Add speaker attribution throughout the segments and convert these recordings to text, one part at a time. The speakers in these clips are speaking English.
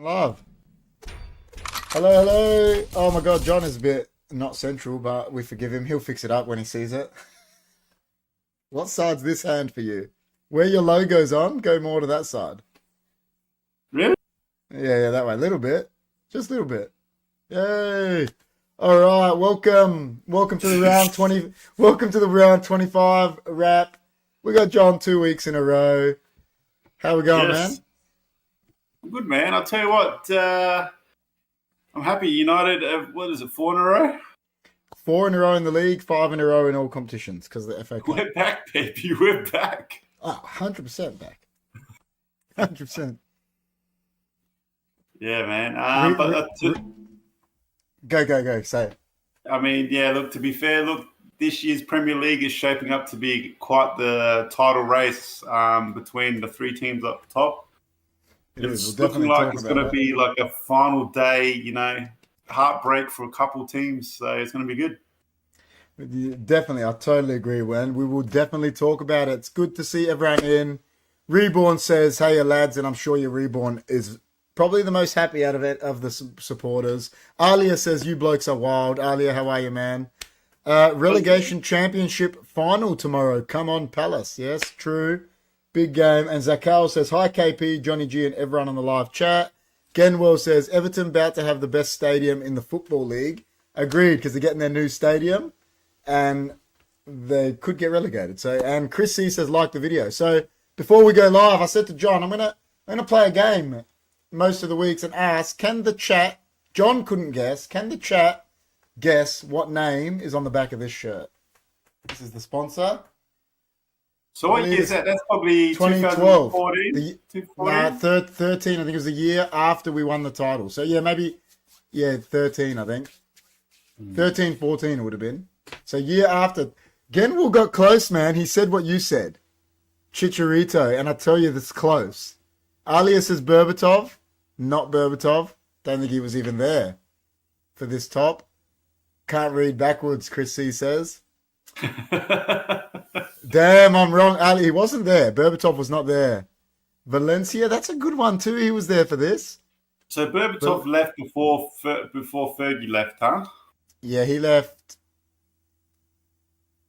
Speaker 1: Love. Hello, hello. Oh my God, John is a bit not central, but we forgive him. He'll fix it up when he sees it. What side's this hand for you? Where your logo's on, go more to that side.
Speaker 2: Really?
Speaker 1: Yeah, that way. A little bit. Just a little bit. Yay. All right, welcome. Welcome to the round 20. Welcome to the round 25 wrap. We got John 2 weeks in a row. How we going, man?
Speaker 2: Good, man. I'll tell you what, I'm happy United, what is it, 4 in a row?
Speaker 1: 4 in a row in the league, 5 in a row in all competitions because of the FA Cup.
Speaker 2: We're back, baby. We're back.
Speaker 1: Oh, 100% back. 100%.
Speaker 2: Yeah, man.
Speaker 1: Go. Say it.
Speaker 2: I mean, yeah, look, to be fair, this year's Premier League is shaping up to be quite the title race between the 3 teams up top. It's looking like it's going to be like a final day, heartbreak for a couple teams. So it's going to be good.
Speaker 1: Definitely. I totally agree, Wen. We will definitely talk about it. It's good to see everyone in. Reborn says, hey, lads, and I'm sure your Reborn is probably the most happy out of it, of the supporters. Alia says, you blokes are wild. Alia, how are you, man? Relegation Championship final tomorrow. Come on, Palace. Yes, true. Big game. And Zakal says, hi, KP, Johnny G, and everyone on the live chat. Genwell says, Everton about to have the best stadium in the Football League. Agreed, because they're getting their new stadium and they could get relegated. So, and Chris C says, like the video. So before we go live, I said to John, I'm gonna play a game most of the weeks and ask, can the chat, John couldn't guess, can the chat guess what name is on the back of this shirt? This is the sponsor.
Speaker 2: So what year is that? That's probably
Speaker 1: 2012.
Speaker 2: 2014?
Speaker 1: 13, I think it was the year after we won the title. So yeah, maybe, 13, I think. 13, 14 it would have been. So year after. Genwell got close, man. He said what you said. Chicharito, and I tell you this close. Alia says Berbatov, not Berbatov. Don't think he was even there for this top. Can't read backwards, Chris C says. Damn, I'm wrong. Ali, he wasn't there. Berbatov was not there. Valencia, that's a good one too. He was there for this.
Speaker 2: So Berbatov left before Fergie left, huh?
Speaker 1: Yeah, he left.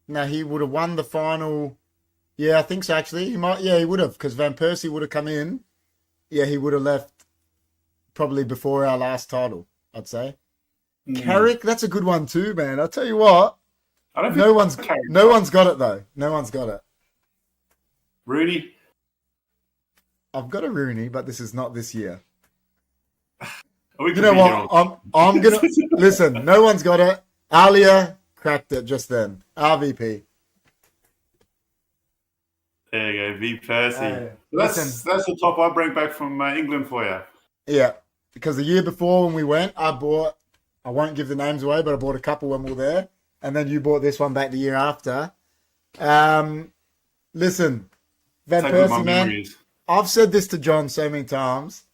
Speaker 1: No, he would have won the final. Yeah, I think so, actually. He would have, because Van Persie would have come in. Yeah, he would have left probably before our last title, I'd say. Carrick, that's a good one too, man. I'll tell you what. No one's got it though. No one's got it.
Speaker 2: Rooney.
Speaker 1: I've got a Rooney, but this is not this year.
Speaker 2: You know
Speaker 1: what? I'm gonna listen. No one's got it. Alia cracked it just then. RVP.
Speaker 2: There you go, V Percy. That's the top I bring back from England for you.
Speaker 1: Yeah, because the year before when we went, I won't give the names away, but I bought a couple when we were there, and then you bought this one back the year after. Listen, Van Persie, man. Memories. I've said this to John so many times.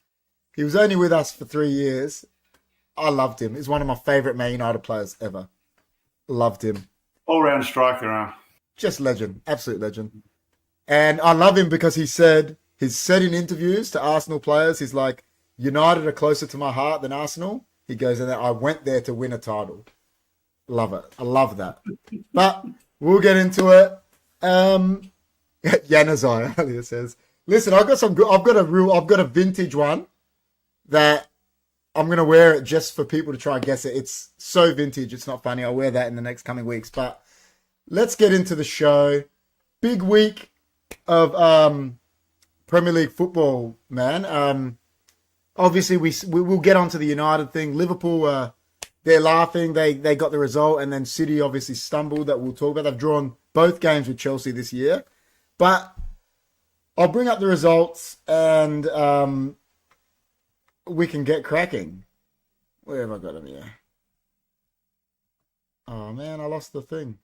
Speaker 1: He was only with us for 3 years. I loved him. He's one of my favourite Man United players ever. Loved him.
Speaker 2: All-round striker, huh?
Speaker 1: Just legend. Absolute legend. And I love him because he's said in interviews to Arsenal players, he's like, United are closer to my heart than Arsenal. He goes in there, I went there to win a title. Love it. I love that. But we'll get into it. Yanazai earlier says, listen, I've got a vintage one that I'm going to wear it just for people to try and guess it. It's so vintage, it's not funny. I'll wear that in the next coming weeks. But let's get into the show. Big week of Premier League football, man. Obviously, we'll get onto the United thing. Liverpool, they're laughing. They got the result, and then City obviously stumbled. That we'll talk about. They've drawn both games with Chelsea this year. But I'll bring up the results, and we can get cracking. Where have I got them here? Oh, man, I lost the thing.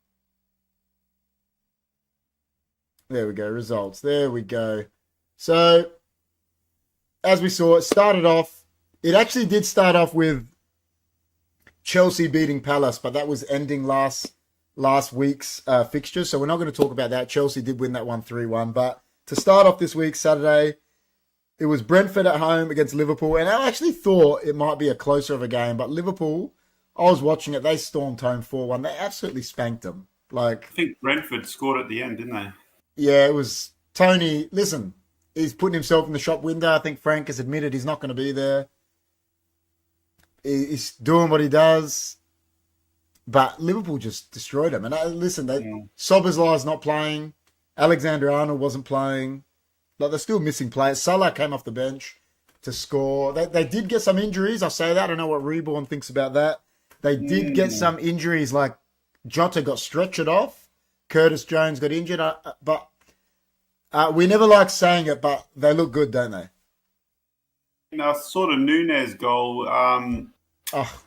Speaker 1: There we go, results. There we go. So, as we saw, it actually did start off with Chelsea beating Palace, but that was ending last week's fixture, so we're not going to talk about that. Chelsea did win that one 3-1, but to start off this week, Saturday, it was Brentford at home against Liverpool, and I actually thought it might be a closer of a game, but Liverpool, I was watching it, they stormed home 4-1. They absolutely spanked them. I
Speaker 2: think Brentford scored at the end, didn't they?
Speaker 1: Yeah, it was Tony. Listen, he's putting himself in the shop window. I think Frank has admitted he's not going to be there. He's doing what he does. But Liverpool just destroyed him. And Szoboszlai's not playing. Alexander Arnold wasn't playing. They're still missing players. Salah came off the bench to score. They did get some injuries. I'll say that. I don't know what Reborn thinks about that. They did get some injuries, like Jota got stretchered off. Curtis Jones got injured. But we never like saying it, but they look good, don't they?
Speaker 2: Sort of Nunes goal.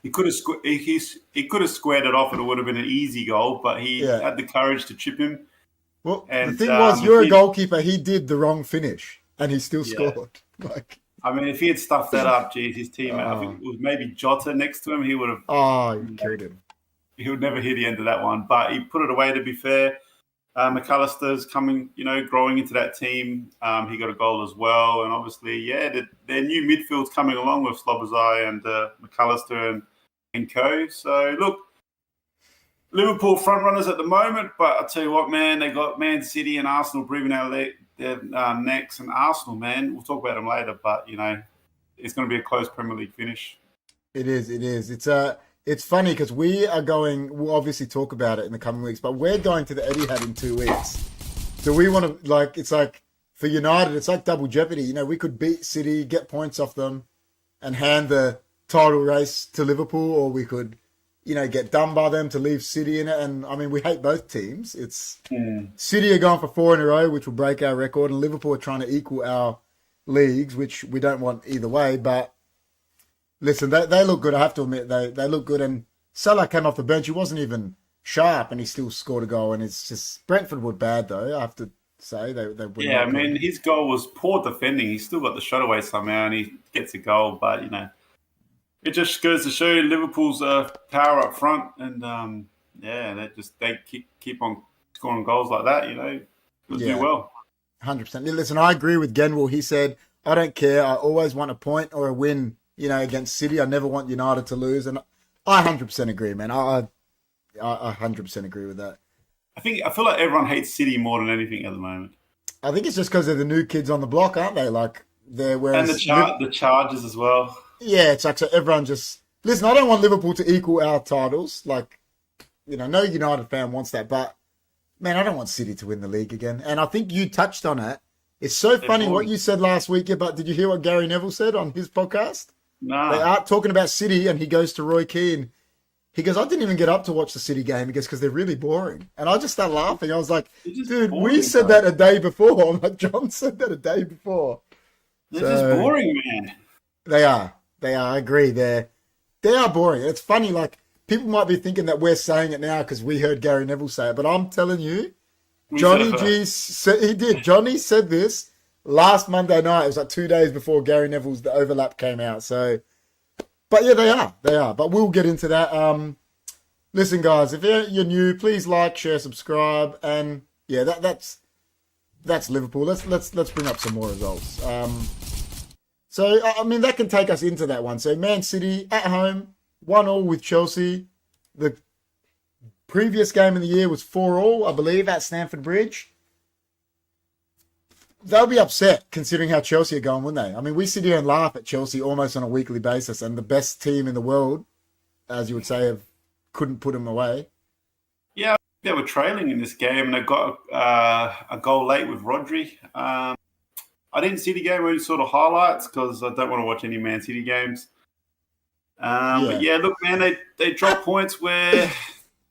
Speaker 2: He could have he could have squared it off, and it would have been an easy goal. But he had the courage to chip him.
Speaker 1: Well, the thing was, you're a goalkeeper. He did the wrong finish, and he still scored.
Speaker 2: If he had stuffed that up, his teammate, I think it was maybe Jota next to him, he would have.
Speaker 1: Oh, he carried him.
Speaker 2: He would never hear the end of that one, but he put it away. To be fair, McAllister's coming, growing into that team. He got a goal as well, and obviously, their new midfield's coming along with Szoboszlai and McAllister and co. So look, Liverpool front runners at the moment, but I'll tell you what, man, they got Man City and Arsenal breathing out their necks, and Arsenal, man, we'll talk about them later, but it's going to be a close Premier League finish.
Speaker 1: It is. It's funny because we'll obviously talk about it in the coming weeks, but we're going to the Etihad in 2 weeks. So we want to, it's like, for United, it's like double jeopardy. We could beat City, get points off them, and hand the title race to Liverpool, or we could, get done by them to leave City in it. And, we hate both teams. It's City are going for 4 in a row, which will break our record, and Liverpool are trying to equal our leagues, which we don't want either way, but listen, they look good. I have to admit, they look good. And Salah came off the bench. He wasn't even sharp, and he still scored a goal. And it's just Brentford were bad, though. I have to say they were.
Speaker 2: Yeah, his goal was poor defending. He still got the shot away somehow, and he gets a goal. But it just goes to show Liverpool's power up front, and they keep on scoring goals like that. They'll do well.
Speaker 1: 100%. Listen, I agree with Genwell. He said, "I don't care. I always want a point or a win." Against City, I never want United to lose, and I 100% agree, man. I 100% agree with that.
Speaker 2: I feel like everyone hates City more than anything at the moment.
Speaker 1: I think it's just because they're the new kids on the block, aren't they? They're
Speaker 2: and the Chargers as well.
Speaker 1: Yeah, it's like so everyone just listen. I don't want Liverpool to equal our titles. Like, no United fan wants that, but man, I don't want City to win the league again. And I think you touched on it. It's so funny what you said last week. Yeah, but did you hear what Gary Neville said on his podcast?
Speaker 2: No.
Speaker 1: They are talking about City, and he goes to Roy Keane. He goes, I didn't even get up to watch the City game. He goes, because they're really boring. And I just started laughing. I was like, dude, boring, we said that a day before. I'm like, John said that a day before.
Speaker 2: They're just boring, man.
Speaker 1: They are. I agree. They are boring. It's funny, like, people might be thinking that we're saying it now because we heard Gary Neville say it. But I'm telling you, Johnny G said, he did. Johnny said this last Monday night. It was like 2 days before Gary Neville's The Overlap came out. So, but yeah, they are. But we'll get into that. Listen, guys, if you're new, please like, share, subscribe, and yeah, that's Liverpool. Let's bring up some more results. So I mean that can take us into that one. So Man City at home 1-1 with Chelsea. The previous game of the year was 4-4, I believe, at Stamford Bridge. They'll be upset considering how Chelsea are going, wouldn't they? I mean, we sit here and laugh at Chelsea almost on a weekly basis, and the best team in the world, as you would say, couldn't put them away.
Speaker 2: Yeah, they were trailing in this game, and they got a goal late with Rodri. I didn't see the game, I only saw the highlights because I don't want to watch any Man City games. But yeah, look, man, they dropped points where...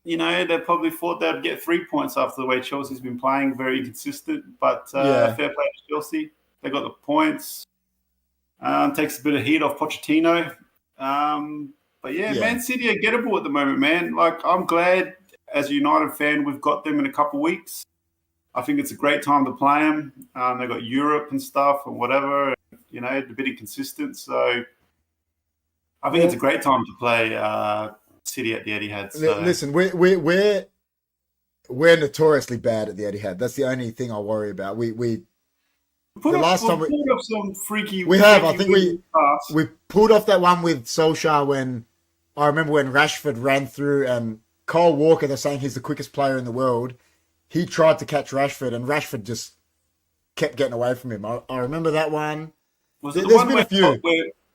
Speaker 2: they probably thought they'd get 3 points after the way Chelsea's been playing, very inconsistent. But fair play to Chelsea. They got the points. Takes a bit of heat off Pochettino. But Man City are gettable at the moment, man. Like, I'm glad, as a United fan, we've got them in a couple of weeks. I think it's a great time to play them. They've got Europe and stuff and whatever. A bit inconsistent. So I think it's a great time to play City at the Etihad. So.
Speaker 1: Listen, we're notoriously bad at the Etihad. That's the only thing I worry about. We pulled off
Speaker 2: some freaky.
Speaker 1: I think we pulled off that one with Solskjaer when I remember when Rashford ran through and Cole Walker. They're saying he's the quickest player in the world. He tried to catch Rashford and Rashford just kept getting away from him. I remember that one.
Speaker 2: There's been a few.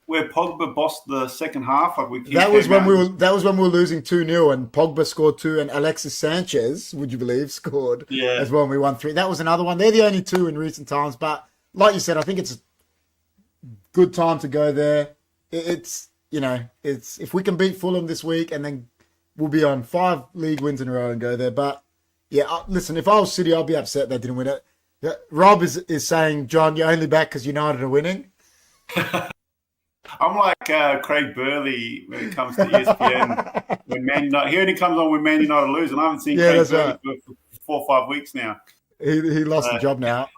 Speaker 2: Where Pogba bossed the second half.
Speaker 1: That was when we were losing 2-0 and Pogba scored 2 and Alexis Sanchez, would you believe, scored as well and we won 3. That was another one. They're the only 2 in recent times. But like you said, I think it's a good time to go there. It's if we can beat Fulham this week and then we'll be on 5 league wins in a row and go there. But yeah, listen, if I was City, I'd be upset they didn't win it. Rob is saying, John, you're only back because United are winning.
Speaker 2: I'm like Craig Burley when it comes to ESPN. When Man United, he only comes on when Man United lose, and I haven't seen Craig Burley for 4 or 5 weeks now.
Speaker 1: He lost the job now.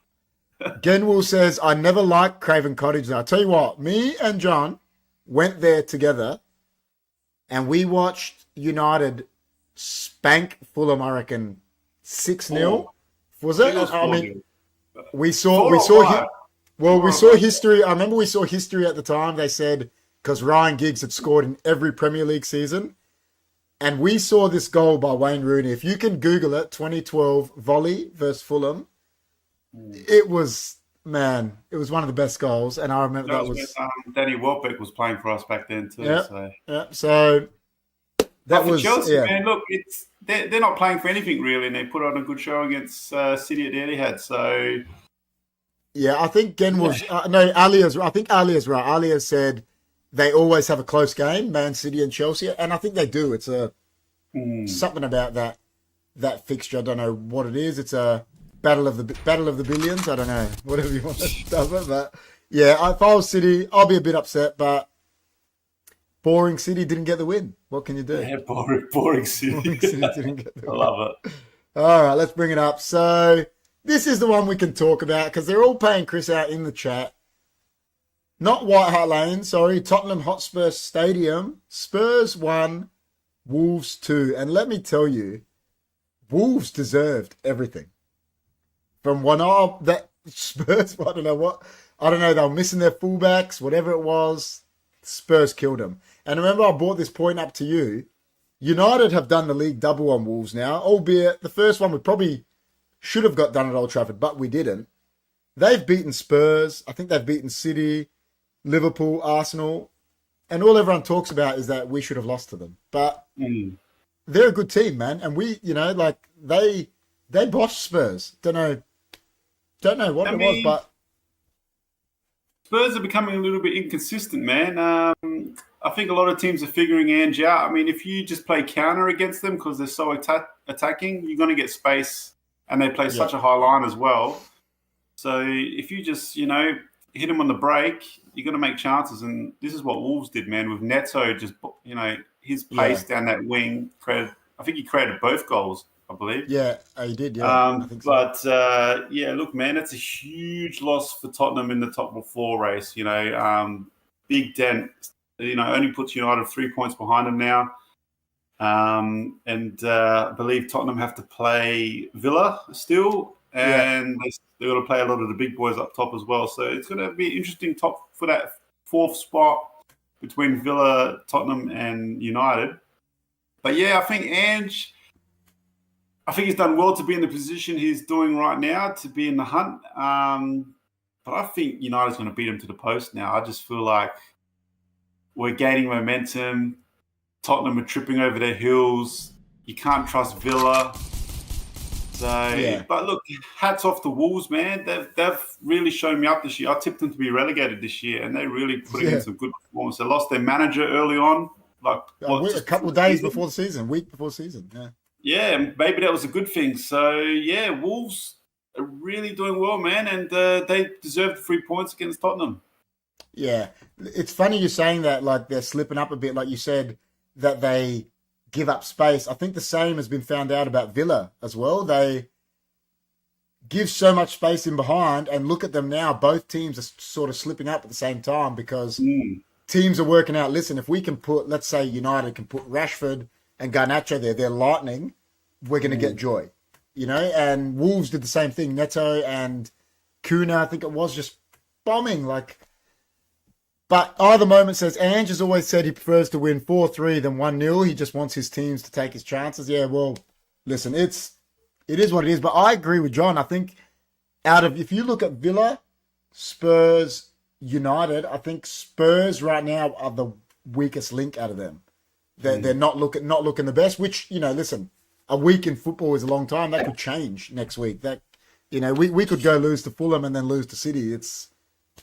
Speaker 1: Genwell says, I never liked Craven Cottage. I'll tell you what, me and John went there together, and we watched United spank Fulham, I reckon, 6-0. Was it? I mean, we saw history. I remember we saw history at the time. They said, because Ryan Giggs had scored in every Premier League season. And we saw this goal by Wayne Rooney. If you can Google it, 2012 volley versus Fulham. It was one of the best goals. And I remember that was
Speaker 2: Danny Welbeck was playing for us back then too.
Speaker 1: So that was
Speaker 2: Chelsea, man. Look, they're not playing for anything really, and they put on a good show against City at the Etihad. So.
Speaker 1: Yeah, I think I think Alia's right. Alia said they always have a close game, Man City and Chelsea, and I think they do. It's something about that fixture. I don't know what it is. It's a battle of the billions. I don't know, whatever you want to dub it. But yeah, if I was City, I'll be a bit upset. But boring City didn't get the win. What can you do?
Speaker 2: Yeah, boring City.
Speaker 1: Boring City didn't get the win.
Speaker 2: I love it.
Speaker 1: All right, let's bring it up. So. This is the one we can talk about because they're all paying Chris out in the chat. Not White Hart Lane, sorry. Tottenham Hotspur Stadium. Spurs 1, Wolves 2. And let me tell you, Wolves deserved everything. From that Spurs, I don't know, they were missing their fullbacks, whatever it was. Spurs killed them. And remember, I brought this point up to you. United have done the league double on Wolves now, albeit the first one we probably should have got done at Old Trafford, but we didn't. They've beaten Spurs. I think they've beaten City, Liverpool, Arsenal. and all everyone talks about is that we should have lost to them. But they're a good team, man. And we, like they boshed Spurs. Don't know what it was, but
Speaker 2: Spurs are becoming a little bit inconsistent, man. I think a lot of teams are figuring Ange out. I mean, if you just play counter against them because they're so attacking, you're going to get space, and they play such a high line as well. So if you just, hit them on the break, you're going to make chances. And this is what Wolves did, man, with Neto just, his pace down that wing. I think he created both goals, I believe.
Speaker 1: Yeah, he did, yeah. I think so.
Speaker 2: But, look, man, it's a huge loss for Tottenham in the top four race. Big dent, only puts United 3 points behind them now. I believe Tottenham have to play Villa still. And they're going to play a lot of the big boys up top as well. So it's going to be interesting top for that fourth spot between Villa, Tottenham, and United. But yeah, I think Ange, he's done well to be in the position he's doing right now, to be in the hunt. But I think United's going to beat him to the post now. I just feel like we're gaining momentum. Tottenham are tripping over their heels. You can't trust Villa. So, But look, hats off to Wolves, man. They've really shown me up this year. I tipped them to be relegated this year, and they really put in some good performance. They lost their manager early on,
Speaker 1: a couple of days before the season, week before the season.
Speaker 2: Yeah, maybe that was a good thing. So, Wolves are really doing well, man, and they deserve the 3 points against Tottenham.
Speaker 1: Yeah, it's funny you're saying that, like they're slipping up a bit, like you said, that they give up space. I think the same has been found out about Villa as well. They give so much space in behind, and look at them now. Both teams are sort of slipping up at the same time because teams are working out, listen, if we can put, let's say United can put Rashford and Garnacho there, they're lightning, we're going to get joy. And Wolves did the same thing. Neto and Kuna, I think it was, just bombing. But either moment says, Ange has always said he prefers to win 4-3 than 1-0. He just wants his teams to take his chances. Yeah, well, listen, it is what it is. But I agree with John. I think if you look at Villa, Spurs, United, I think Spurs right now are the weakest link out of them. They're not looking the best, which, listen, a week in football is a long time. That could change next week. That, we could go lose to Fulham and then lose to City.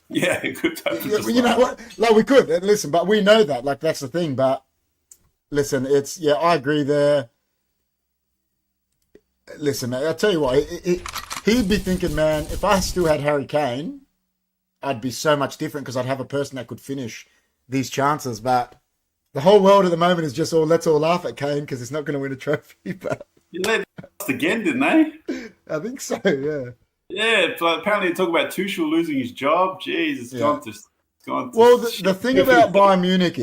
Speaker 2: It could.
Speaker 1: You know what? Like, we could. Listen, but we know that. Like, that's the thing. But listen, I agree there. Listen, man, I'll tell you what. He'd be thinking, man, if I still had Harry Kane, I'd be so much different because I'd have a person that could finish these chances. But the whole world at the moment is just let's all laugh at Kane because he's not going to win a trophy. But
Speaker 2: they lost again, didn't they?
Speaker 1: I think so, yeah.
Speaker 2: Yeah, apparently they talk about Tuchel losing his job. Jeez, it's gone to
Speaker 1: Well, the thing about Bayern Munich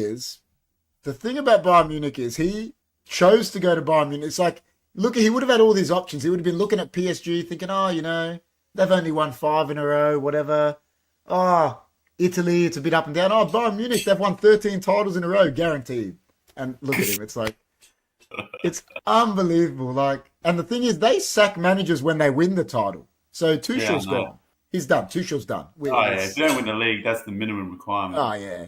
Speaker 1: is he chose to go to Bayern Munich. It's like, look, he would have had all these options. He would have been looking at PSG thinking, they've only won 5 in a row, whatever. Italy, it's a bit up and down. Bayern Munich, they've won 13 titles in a row, guaranteed. And look at him. It's like, it's unbelievable. And the thing is, they sack managers when they win the title. So Tuchel's gone. He's done. Tuchel's done.
Speaker 2: If you don't win the league, that's the minimum requirement.
Speaker 1: Oh, yeah.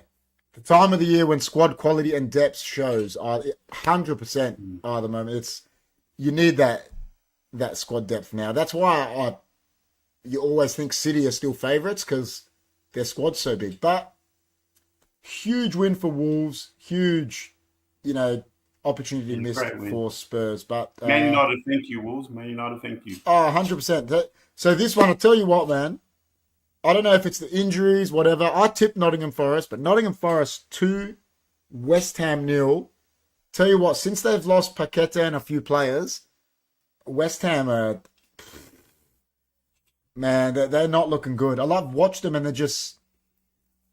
Speaker 1: The time of the year when squad quality and depth shows are 100% are the moment. You need that squad depth now. That's why you always think City are still favourites because their squad's so big. But huge win for Wolves. Huge, opportunity missed for Spurs. But
Speaker 2: Man United, thank you, Wolves. Man United, thank you.
Speaker 1: 100%. So this one, I'll tell you what, man. I don't know if it's the injuries, whatever. I tipped Nottingham Forest, but Nottingham Forest 2, West Ham 0. Tell you what, since they've lost Paqueta and a few players, West Ham are... Man, they're not looking good. I've watched them and they're just...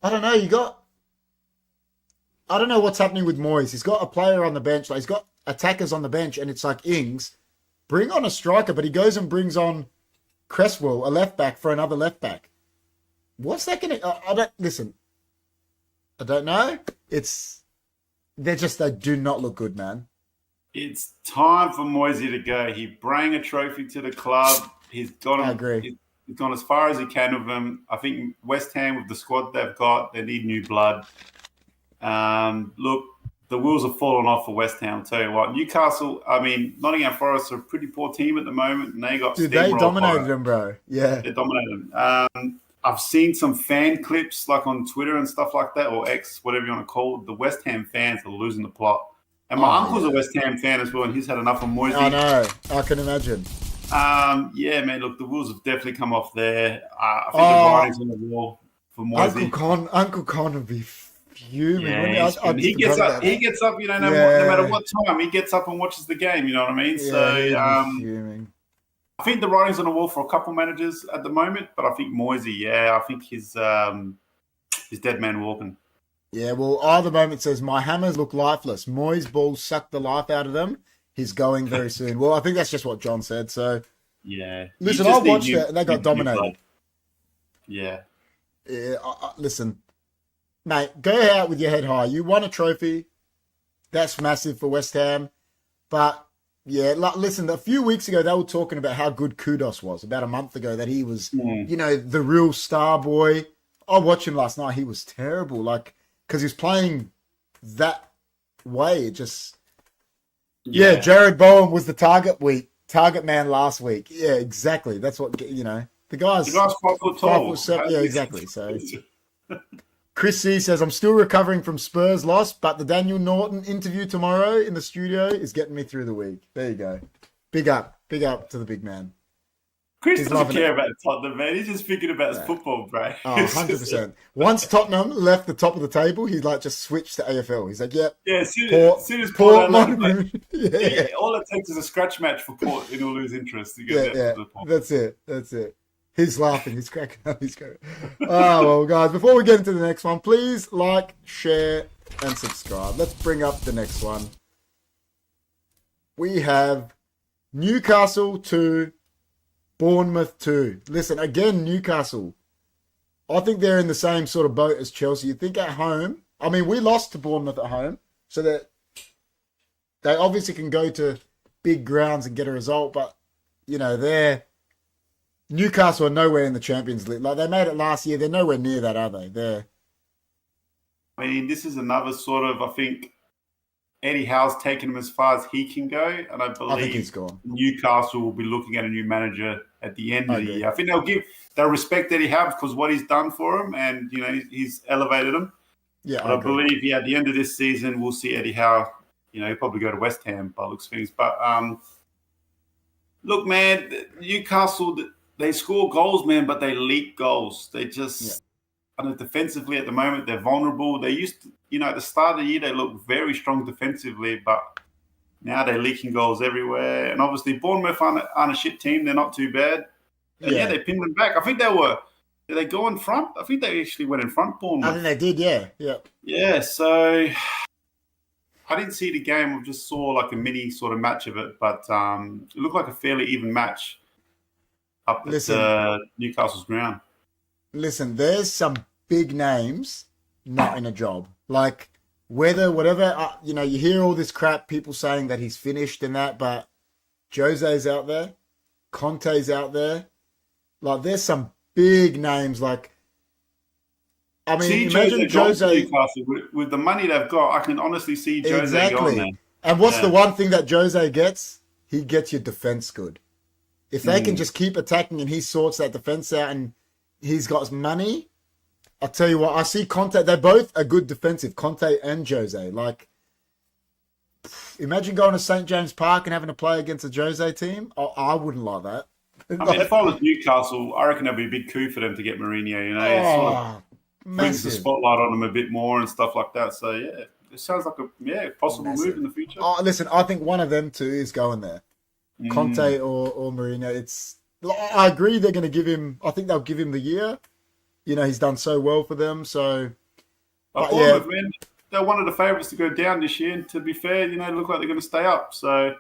Speaker 1: I don't know, I don't know what's happening with Moyes. He's got a player on the bench. He's got attackers on the bench, and it's like, Ings, bring on a striker, but he goes and brings on Cresswell, a left back, for another left back. What's that going to... Listen, I don't know. They do not look good, man.
Speaker 2: It's time for Moyes to go. He brought a trophy to the club. He's got him.
Speaker 1: I agree.
Speaker 2: He's gone as far as he can with them. I think West Ham, with the squad they've got, they need new blood. Look, the wheels have fallen off for West Ham. I'll tell you what, Newcastle. I mean, Nottingham Forest are a pretty poor team at the moment, and they got
Speaker 1: Dude, they
Speaker 2: steamrolled.
Speaker 1: dominated them, bro. Yeah,
Speaker 2: they dominated them. I've seen some fan clips like on Twitter and stuff like that, or X, whatever you want to call it. The West Ham fans are losing the plot. And my uncle's a West Ham fan as well, and he's had enough of Moisey.
Speaker 1: I know. I can imagine.
Speaker 2: Yeah, man. Look, the wheels have definitely come off there. I think the writing's on the wall for Moisey.
Speaker 1: Uncle Con would be fuming.
Speaker 2: Yeah, he gets up. You know, no matter what time, he gets up and watches the game. You know what I mean?
Speaker 1: Yeah, fuming.
Speaker 2: I think the writing's on the wall for a couple managers at the moment, but I think Moisey, I think he's dead man walking.
Speaker 1: Yeah, well, the moment says, my hammers look lifeless. Moyes' balls suck the life out of them. He's going very soon. Well, I think that's just what John said. So,
Speaker 2: yeah.
Speaker 1: Listen, I watched it and they got dominated.
Speaker 2: Yeah.
Speaker 1: Listen, mate, go out with your head high. You won a trophy. That's massive for West Ham. But, yeah, listen, a few weeks ago, they were talking about how good Kudos was. About a month ago, that he was, the real star boy. I watched him last night. He was terrible. Because he's playing that way. It just... Yeah, Jared Bowen was the target man last week. Yeah, exactly. That's what, the guy's 5 foot tall. 5'7". Yeah, exactly. So, Chris C says, I'm still recovering from Spurs loss, but the Daniel Norton interview tomorrow in the studio is getting me through the week. There you go. Big up to the big man.
Speaker 2: Chris doesn't care about Tottenham, man. He's just thinking about his football, bro.
Speaker 1: Oh, 100%. Once Tottenham left the top of the table, he just switched to AFL. He's like, yep.
Speaker 2: Yeah, as soon as Port all it takes is a scratch match for Port and he'll lose interest.
Speaker 1: That's it. He's laughing. He's cracking up. Well, guys, before we get into the next one, please like, share, and subscribe. Let's bring up the next one. We have Newcastle 2, Bournemouth 2. Listen, again, Newcastle. I think they're in the same sort of boat as Chelsea. You think at home, I mean, we lost to Bournemouth at home, so that they obviously can go to big grounds and get a result, but, Newcastle are nowhere in the Champions League. They made it last year. They're nowhere near that, are they?
Speaker 2: I mean, this is another sort of, I think, Eddie Howe's taken him as far as he can go, and I think
Speaker 1: he's gone.
Speaker 2: Newcastle will be looking at a new manager at the end of the year. I think they'll respect Eddie Howe because what he's done for him, and he's elevated him.
Speaker 1: Yeah,
Speaker 2: but I believe at the end of this season we'll see Eddie Howe. He'll probably go to West Ham by looks of things. But look, man, Newcastle, they score goals, man, but they leak goals. They just. Defensively at the moment, they're vulnerable. They used to, at the start of the year, they looked very strong defensively, but now they're leaking goals everywhere. And obviously, Bournemouth aren't a shit team. They're not too bad. And they pinned them back. I think did they go in front? I think they actually went in front, Bournemouth.
Speaker 1: I think they did, yeah.
Speaker 2: Yeah, so I didn't see the game. I just saw a mini sort of match of it, but it looked like a fairly even match up at Newcastle's ground.
Speaker 1: Listen, there's some big names not in a job. Whatever, you hear all this crap, people saying that he's finished and that, but Jose's out there, Conte's out there. There's some big names. Imagine Jose.
Speaker 2: With the money they've got, I can honestly see Jose going there.
Speaker 1: And what's the one thing that Jose gets? He gets your defense good. If they can just keep attacking and he sorts that defense out and he's got money, I'll tell you what, I see Conte, they're both a good defensive, Conte and Jose. Imagine going to St. James Park and having to play against a Jose team. I wouldn't like that.
Speaker 2: If I was Newcastle, I reckon that'd be a big coup for them to get Mourinho, it brings the spotlight on them a bit more and stuff like that. So, it sounds like a possible move in the future.
Speaker 1: Listen, I think one of them two is going there. Conte or Mourinho. I agree they're going to give him, I think they'll give him the year. He's done so well for them. So,
Speaker 2: man, they're one of the favourites to go down this year. And to be fair, they look like they're going to stay up. So,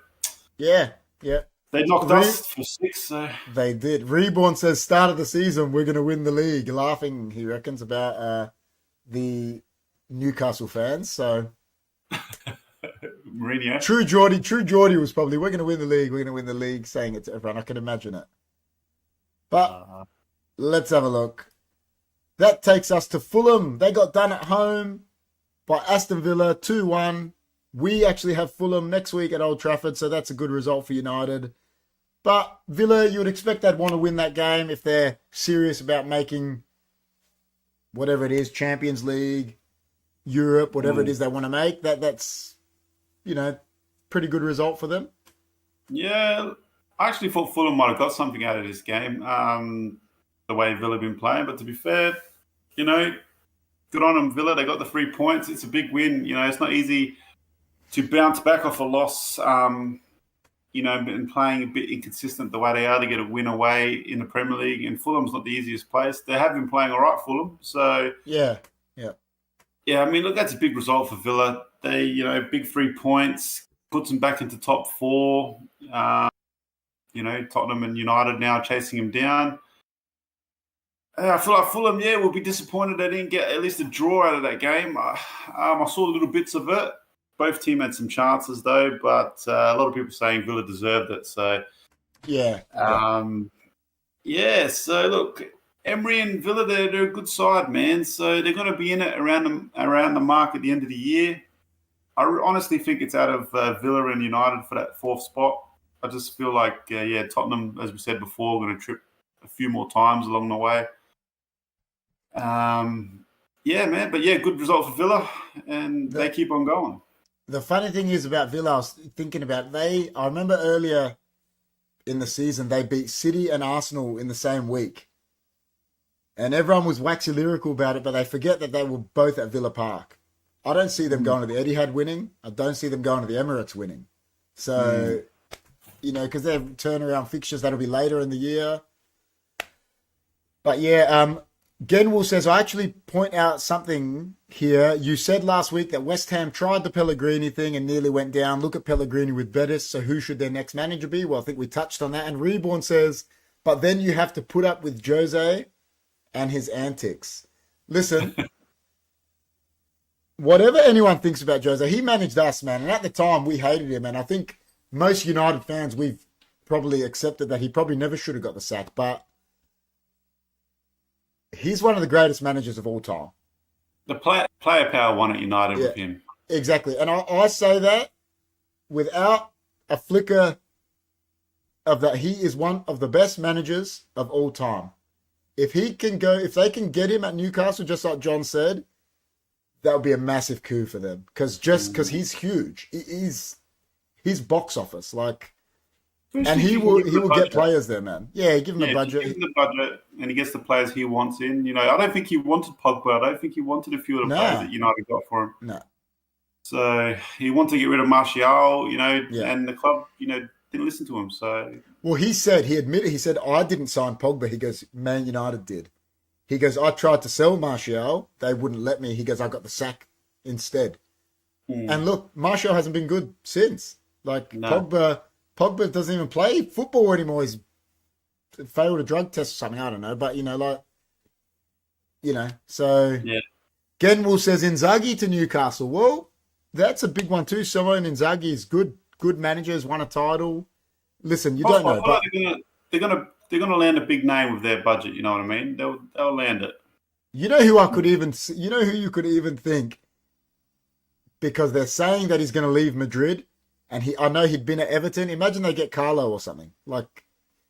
Speaker 1: yeah.
Speaker 2: They knocked us for 6. So.
Speaker 1: They did. Reborn says, start of the season, we're going to win the league. Laughing, he reckons, about the Newcastle fans. So,
Speaker 2: Mourinho.
Speaker 1: True Geordie was probably, we're going to win the league, saying it to everyone. I can imagine it. But let's have a look. That takes us to Fulham. They got done at home. by Aston Villa, 2-1. We actually have Fulham next week at Old Trafford, so that's a good result for United. But Villa, you would expect they'd want to win that game if they're serious about making whatever it is, Champions League, Europe, whatever it is they want to make. That's, pretty good result for them.
Speaker 2: Yeah, I actually thought Fulham might have got something out of this game, the way Villa have been playing. But to be fair, good on them, Villa. They got the 3 points. It's a big win. It's not easy to bounce back off a loss, and playing a bit inconsistent the way they are to get a win away in the Premier League. And Fulham's not the easiest place. They have been playing all right, Fulham. So
Speaker 1: yeah.
Speaker 2: I mean, look, that's a big result for Villa. They, big 3 points, puts them back into top 4. Tottenham and United now chasing him down. I feel like Fulham, will be disappointed they didn't get at least a draw out of that game. I saw little bits of it. Both teams had some chances, though, but a lot of people saying Villa deserved it. So, so look, Emery and Villa, they're a good side, man. So they're going to be in it around the mark at the end of the year. I honestly think it's out of Villa and United for that 4th spot. I just feel like, Tottenham, as we said before, are going to trip a few more times along the way. Man. But good result for Villa, and they keep on going.
Speaker 1: The funny thing is about Villa, I was thinking about, I remember earlier in the season, they beat City and Arsenal in the same week. And everyone was waxy lyrical about it, but they forget that they were both at Villa Park. I don't see them going to the Etihad winning. I don't see them going to the Emirates winning. So, because they're turnaround fixtures, that'll be later in the year. But Genwell says, I actually point out something here. You said last week that West Ham tried the Pellegrini thing and nearly went down. Look at Pellegrini with Betis. So who should their next manager be? Well, I think we touched on that. And Reborn says, but then you have to put up with Jose and his antics. Listen, whatever anyone thinks about Jose, he managed us, man. And at the time, we hated him. And I think most United fans, we've probably accepted that he probably never should have got the sack. But he's one of the greatest managers of all time.
Speaker 2: The player power won at United with him.
Speaker 1: Exactly. And I say that without a flicker of that. He is one of the best managers of all time. If they can get him at Newcastle, just like John said, that would be a massive coup for them. Because he's huge. He's box office. And he will get players there, man. Yeah, give him a budget.
Speaker 2: Give him the budget, and he gets the players he wants in. I don't think he wanted Pogba. I don't think he wanted a few of the players that United got for him.
Speaker 1: No.
Speaker 2: So he wanted to get rid of Martial, and the club, didn't listen to him. So
Speaker 1: he said, I didn't sign Pogba. He goes, Man United did. He goes, I tried to sell Martial. They wouldn't let me. He goes, I got the sack instead. And look, Martial hasn't been good since. Pogba doesn't even play football anymore. He's failed a drug test or something. I don't know. But, so. Yeah. Genwell says Inzaghi to Newcastle. Well, that's a big one too. Simone Inzaghi is good manager, has won a title. Listen, you don't know. But
Speaker 2: they're gonna land a big name with their budget. You know what I mean? They'll land it.
Speaker 1: You know who you could even think, because they're saying that he's going to leave Madrid. And I know he'd been at Everton. Imagine they get Carlo or something.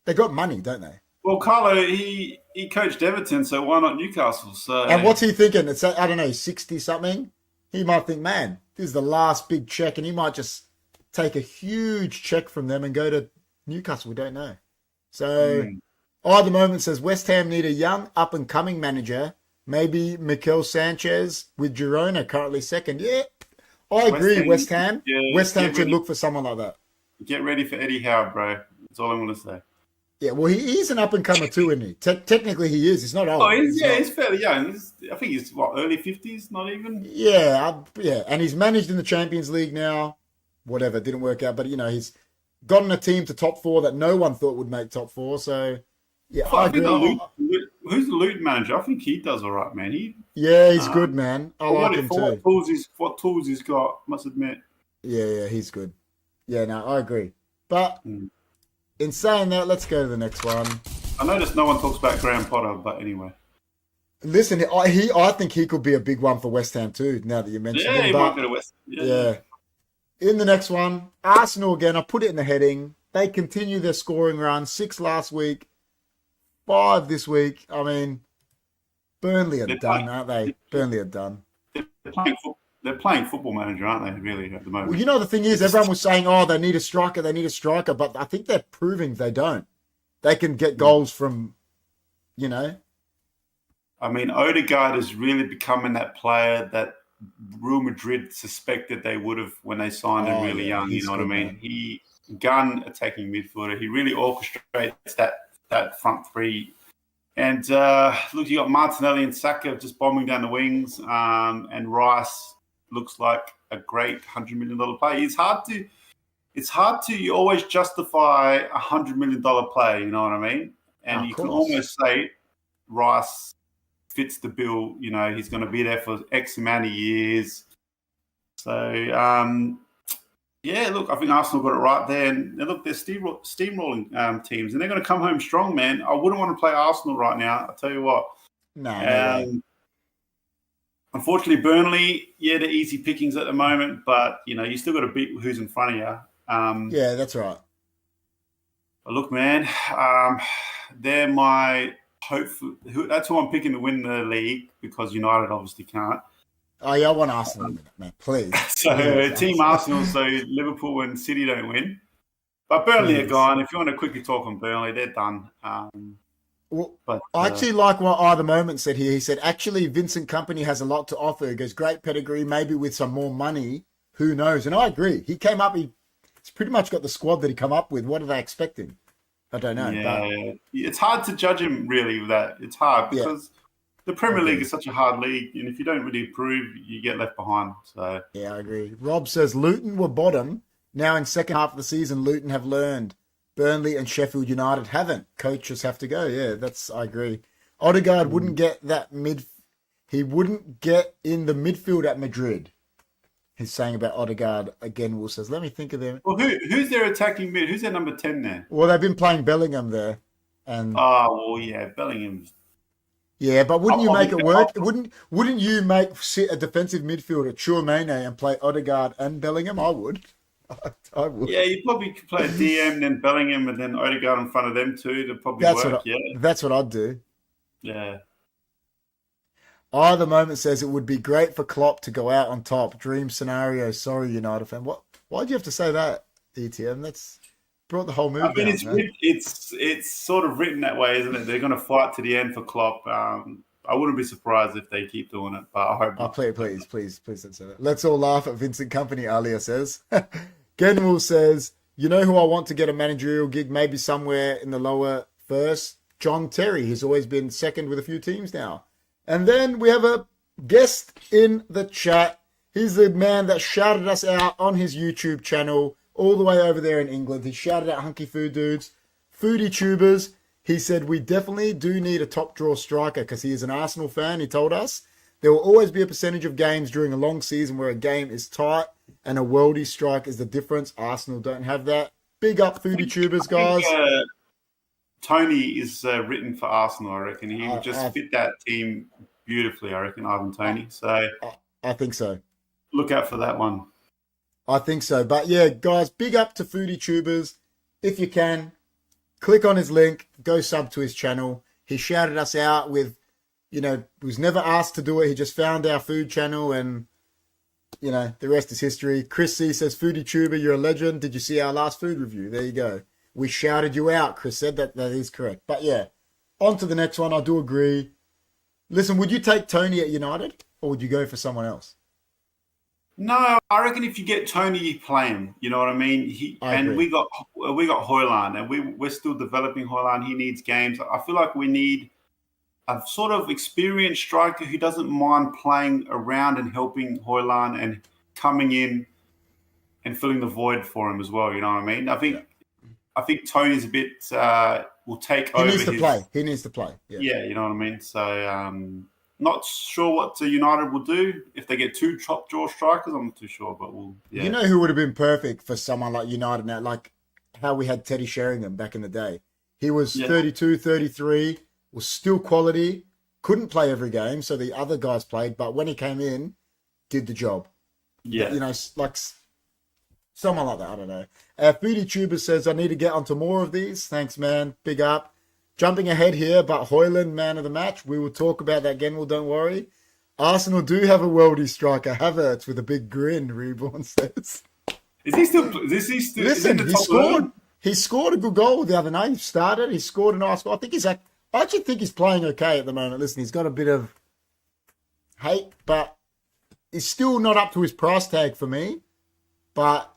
Speaker 1: They got money, don't they?
Speaker 2: Well, Carlo, he coached Everton, so why not Newcastle? So.
Speaker 1: And what's he thinking? It's, 60-something? He might think, man, this is the last big check, and he might just take a huge check from them and go to Newcastle. We don't know. So, at the moment says West Ham need a young, up-and-coming manager. Maybe Mikel Sanchez with Girona, currently second. Yeah. I agree, West Ham. West Ham should look for someone like that.
Speaker 2: Get ready for Eddie Howe, bro. That's all I want to say.
Speaker 1: Yeah, well, he's an up-and-comer too, isn't he? Technically, he is. He's not old.
Speaker 2: Oh, he's fairly young. I think he's, early 50s, not even?
Speaker 1: Yeah. And he's managed in the Champions League now. Whatever, didn't work out. But, he's gotten a team to top 4 that no one thought would make top 4. So, yeah, I agree.
Speaker 2: Who's the Luton manager? I think he does all right, man.
Speaker 1: He's good, man. I like him too.
Speaker 2: What tools he's got, must admit.
Speaker 1: Yeah, he's good. Yeah, no, I agree. But in saying that, let's go to the next one.
Speaker 2: I noticed no one talks about Graham Potter, but anyway.
Speaker 1: Listen, I think he could be a big one for West Ham too. Now that you mentioned
Speaker 2: Yeah,
Speaker 1: him,
Speaker 2: he might
Speaker 1: but
Speaker 2: go to West.
Speaker 1: yeah. In the next one, Arsenal again. I put it in the heading. They continue their scoring run. 6 last week, 5 this week. I mean, Burnley are done, aren't they? Burnley are done.
Speaker 2: They're playing football manager, aren't they? Really, at the moment.
Speaker 1: Well, you know the thing is, everyone was saying, "Oh, they need a striker. They need a striker," but I think they're proving they don't. They can get goals from, you know.
Speaker 2: I mean, Odegaard is really becoming that player that Real Madrid suspected they would have when they signed him really young. You know what I mean? Man. He gun attacking midfielder. He really orchestrates that front three. And look, you got Martinelli and Saka just bombing down the wings, and Rice looks like a great $100 million player. It's hard to always justify a $100 million player. You know what I mean? And you can almost say Rice fits the bill. You know, he's going to be there for X amount of years. So, yeah, look, I think Arsenal got it right there. And look, they're steamrolling teams, and they're going to come home strong, man. I wouldn't want to play Arsenal right now. I'll tell you what.
Speaker 1: No.
Speaker 2: Unfortunately, Burnley, they're easy pickings at the moment, but, you know, you still got to beat who's in front of you.
Speaker 1: Yeah, that's right.
Speaker 2: But look, man, they're my hope. That's who I'm picking to win the league, because United obviously can't.
Speaker 1: Oh, yeah, I want Arsenal, man, please.
Speaker 2: So, Team Arsenal, so Liverpool and City don't win. But Burnley are gone. If you want to quickly talk on Burnley, they're done.
Speaker 1: I actually like what Either Moment said here. He said, actually, Vincent Kompany has a lot to offer. He goes, great pedigree, maybe with some more money. Who knows? And I agree. He came up, he's pretty much got the squad that he come up with. What are they expecting? I don't know.
Speaker 2: Yeah, it's hard to judge him, really, with that. It's hard because the Premier League is such a hard league, and if you don't really improve, you get left behind. So
Speaker 1: yeah, I agree. Rob says, Luton were bottom. Now in second half of the season, Luton have learned. Burnley and Sheffield United haven't. Coaches have to go. Yeah, I agree. Odegaard wouldn't get that he wouldn't get in the midfield at Madrid. He's saying about Odegaard again. Will says, let me think of them.
Speaker 2: Well, who's their attacking mid? Who's their number 10 there?
Speaker 1: Well, they've been playing Bellingham there, and
Speaker 2: Bellingham's.
Speaker 1: Yeah, but wouldn't you make it work? Wouldn't you sit a defensive midfielder, Chouameni, and play Odegaard and Bellingham? I would. I would.
Speaker 2: Yeah, you probably could play DM, then Bellingham, and then Odegaard in front of them too. That'd probably work.
Speaker 1: That's what I'd do.
Speaker 2: Yeah.
Speaker 1: Either Moment says it would be great for Klopp to go out on top. Dream scenario. Sorry, United fan. Why'd you have to say that, ETM? That's brought the whole move.
Speaker 2: I mean, it's sort of written that way, isn't it? They're going to fight to the end for Klopp. I wouldn't be surprised if they keep doing it, but I hope.
Speaker 1: Oh, please don't say that. Let's all laugh at Vincent Kompany. Alia says. Genwell says, you know who I want to get a managerial gig, maybe somewhere in the lower first? John Terry. He's always been second with a few teams now. And then we have a guest in the chat. He's the man that shouted us out on his YouTube channel all the way over there in England. He shouted out Hunky Food Dudes, Foodie Tubers. He said, we definitely do need a top draw striker because he is an Arsenal fan. He told us there will always be a percentage of games during a long season where a game is tight and a worldie strike is the difference. Arsenal don't have that. Big up Foodie Tubers, guys.
Speaker 2: Tony is written for Arsenal, I reckon. He would just fit that team beautifully, I reckon, Ivan Toney. So
Speaker 1: I think so.
Speaker 2: Look out for that one.
Speaker 1: I think so. But yeah, guys, big up to Foodie Tubers. If you can, click on his link, go sub to his channel. He shouted us out with, was never asked to do it. He just found our food channel and, the rest is history. Chris C says, Foodie Tuber, you're a legend. Did you see our last food review? There you go. We shouted you out, Chris said. That is correct. But yeah, on to the next one. I do agree. Listen, would you take Tony at United or would you go for someone else?
Speaker 2: No, I reckon if you get Tony, you play him. You know what I mean? We got Højlund, and we're still developing Højlund. He needs games. I feel like we need a sort of experienced striker who doesn't mind playing around and helping Højlund and coming in and filling the void for him as well. You know what I mean? I think Tony's a bit will take over.
Speaker 1: He needs to play.
Speaker 2: Yeah, you know what I mean? So not sure what United will do if they get two top draw strikers. I'm not too sure, but
Speaker 1: You know who would have been perfect for someone like United now, like how we had Teddy Sheringham back in the day. He was 32, 33, was still quality, couldn't play every game, so the other guys played. But when he came in, did the job.
Speaker 2: Yeah,
Speaker 1: like someone like that. I don't know. Foodie Tuber says, I need to get onto more of these. Thanks, man. Big up. Jumping ahead here, but Højlund, man of the match. We will talk about that again. Well, don't worry. Arsenal do have a worldie striker, Havertz, with a big grin, Reborn says.
Speaker 2: Is he still?
Speaker 1: Listen, he scored a good goal the other night. He started. He scored a nice goal. I actually think he's playing okay at the moment. Listen, he's got a bit of hate, but he's still not up to his price tag for me. But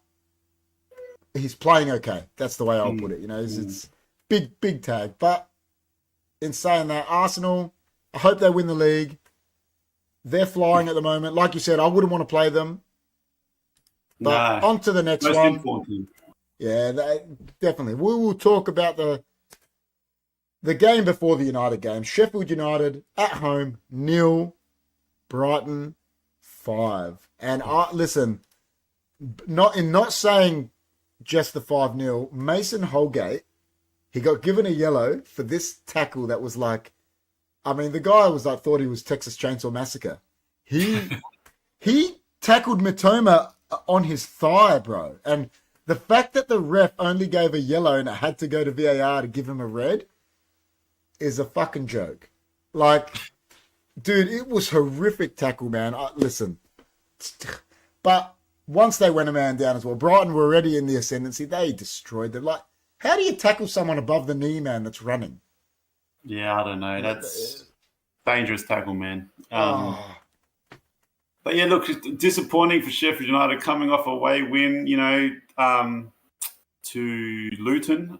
Speaker 1: he's playing okay. That's the way I'll put it. It's big tag. But in saying that, Arsenal, I hope they win the league. They're flying at the moment. Like you said, I wouldn't want to play them. But on to the next one.
Speaker 2: Important.
Speaker 1: Yeah, definitely. We will talk about the game before the United game. Sheffield United at home, 0. Brighton, 5. And listen, not saying just the 5-0, Mason Holgate, he got given a yellow for this tackle that was like, I mean, the guy was like, thought he was Texas Chainsaw Massacre. He tackled Mitoma on his thigh, bro. And the fact that the ref only gave a yellow and it had to go to VAR to give him a red is a fucking joke. Like, dude, it was horrific tackle, man. Listen. But once they went a man down as well, Brighton were already in the ascendancy. They destroyed them. Like, how do you tackle someone above the knee, man, that's running?
Speaker 2: Yeah, I don't know. That's dangerous tackle, man. But yeah, look, it's disappointing for Sheffield United coming off a away win, to Luton.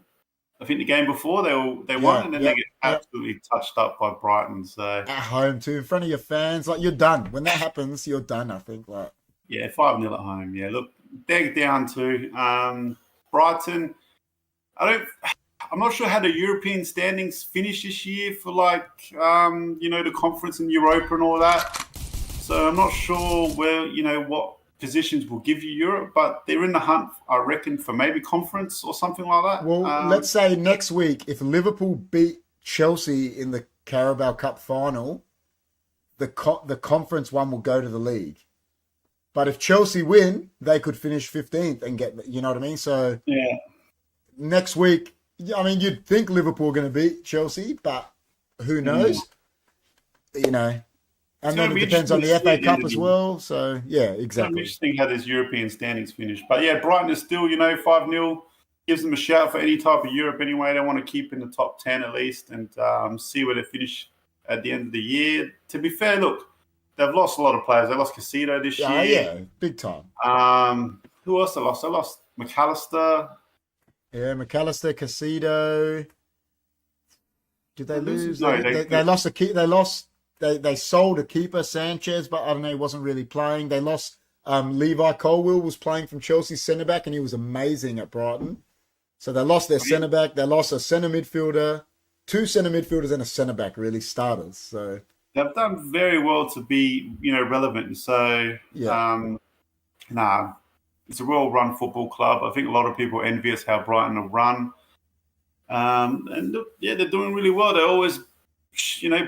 Speaker 2: I think the game before they won, and then they get absolutely touched up by Brighton. So
Speaker 1: at home too, in front of your fans, like you're done. When that happens, you're done. I think. Like
Speaker 2: 5-0 at home. Yeah, look, they're down to Brighton. I'm not sure how the European standings finish this year for the conference and Europa and all that. So I'm not sure where, what positions will give you Europe, but they're in the hunt, I reckon, for maybe conference or something like that.
Speaker 1: Well, let's say next week, if Liverpool beat Chelsea in the Carabao Cup final, the conference one will go to the league. But if Chelsea win, they could finish 15th and get, you know what I mean? So next week, I mean, you'd think Liverpool are going to beat Chelsea, but who knows? And then it depends on the FA Cup as well. So, yeah, exactly.
Speaker 2: It's interesting how these European standings finish. But, yeah, Brighton is still, 5-0. Gives them a shout for any type of Europe anyway. They want to keep in the top 10 at least and see where they finish at the end of the year. To be fair, look, they've lost a lot of players. They lost Casido this year.
Speaker 1: Yeah, big time.
Speaker 2: Who else they lost? They lost McAllister.
Speaker 1: Yeah, McAllister, Casido. Did they lose?
Speaker 2: No,
Speaker 1: they lost a key. They sold a keeper, Sanchez, but I don't know, he wasn't really playing. They lost Levi Colwill was playing from Chelsea centre-back, and he was amazing at Brighton. So they lost their centre-back. They lost a centre midfielder, 2 centre midfielders and a centre-back, really, starters. So
Speaker 2: they've done very well to be, relevant. So, it's a well-run football club. I think a lot of people are envious how Brighton have run. And look, they're doing really well. They're always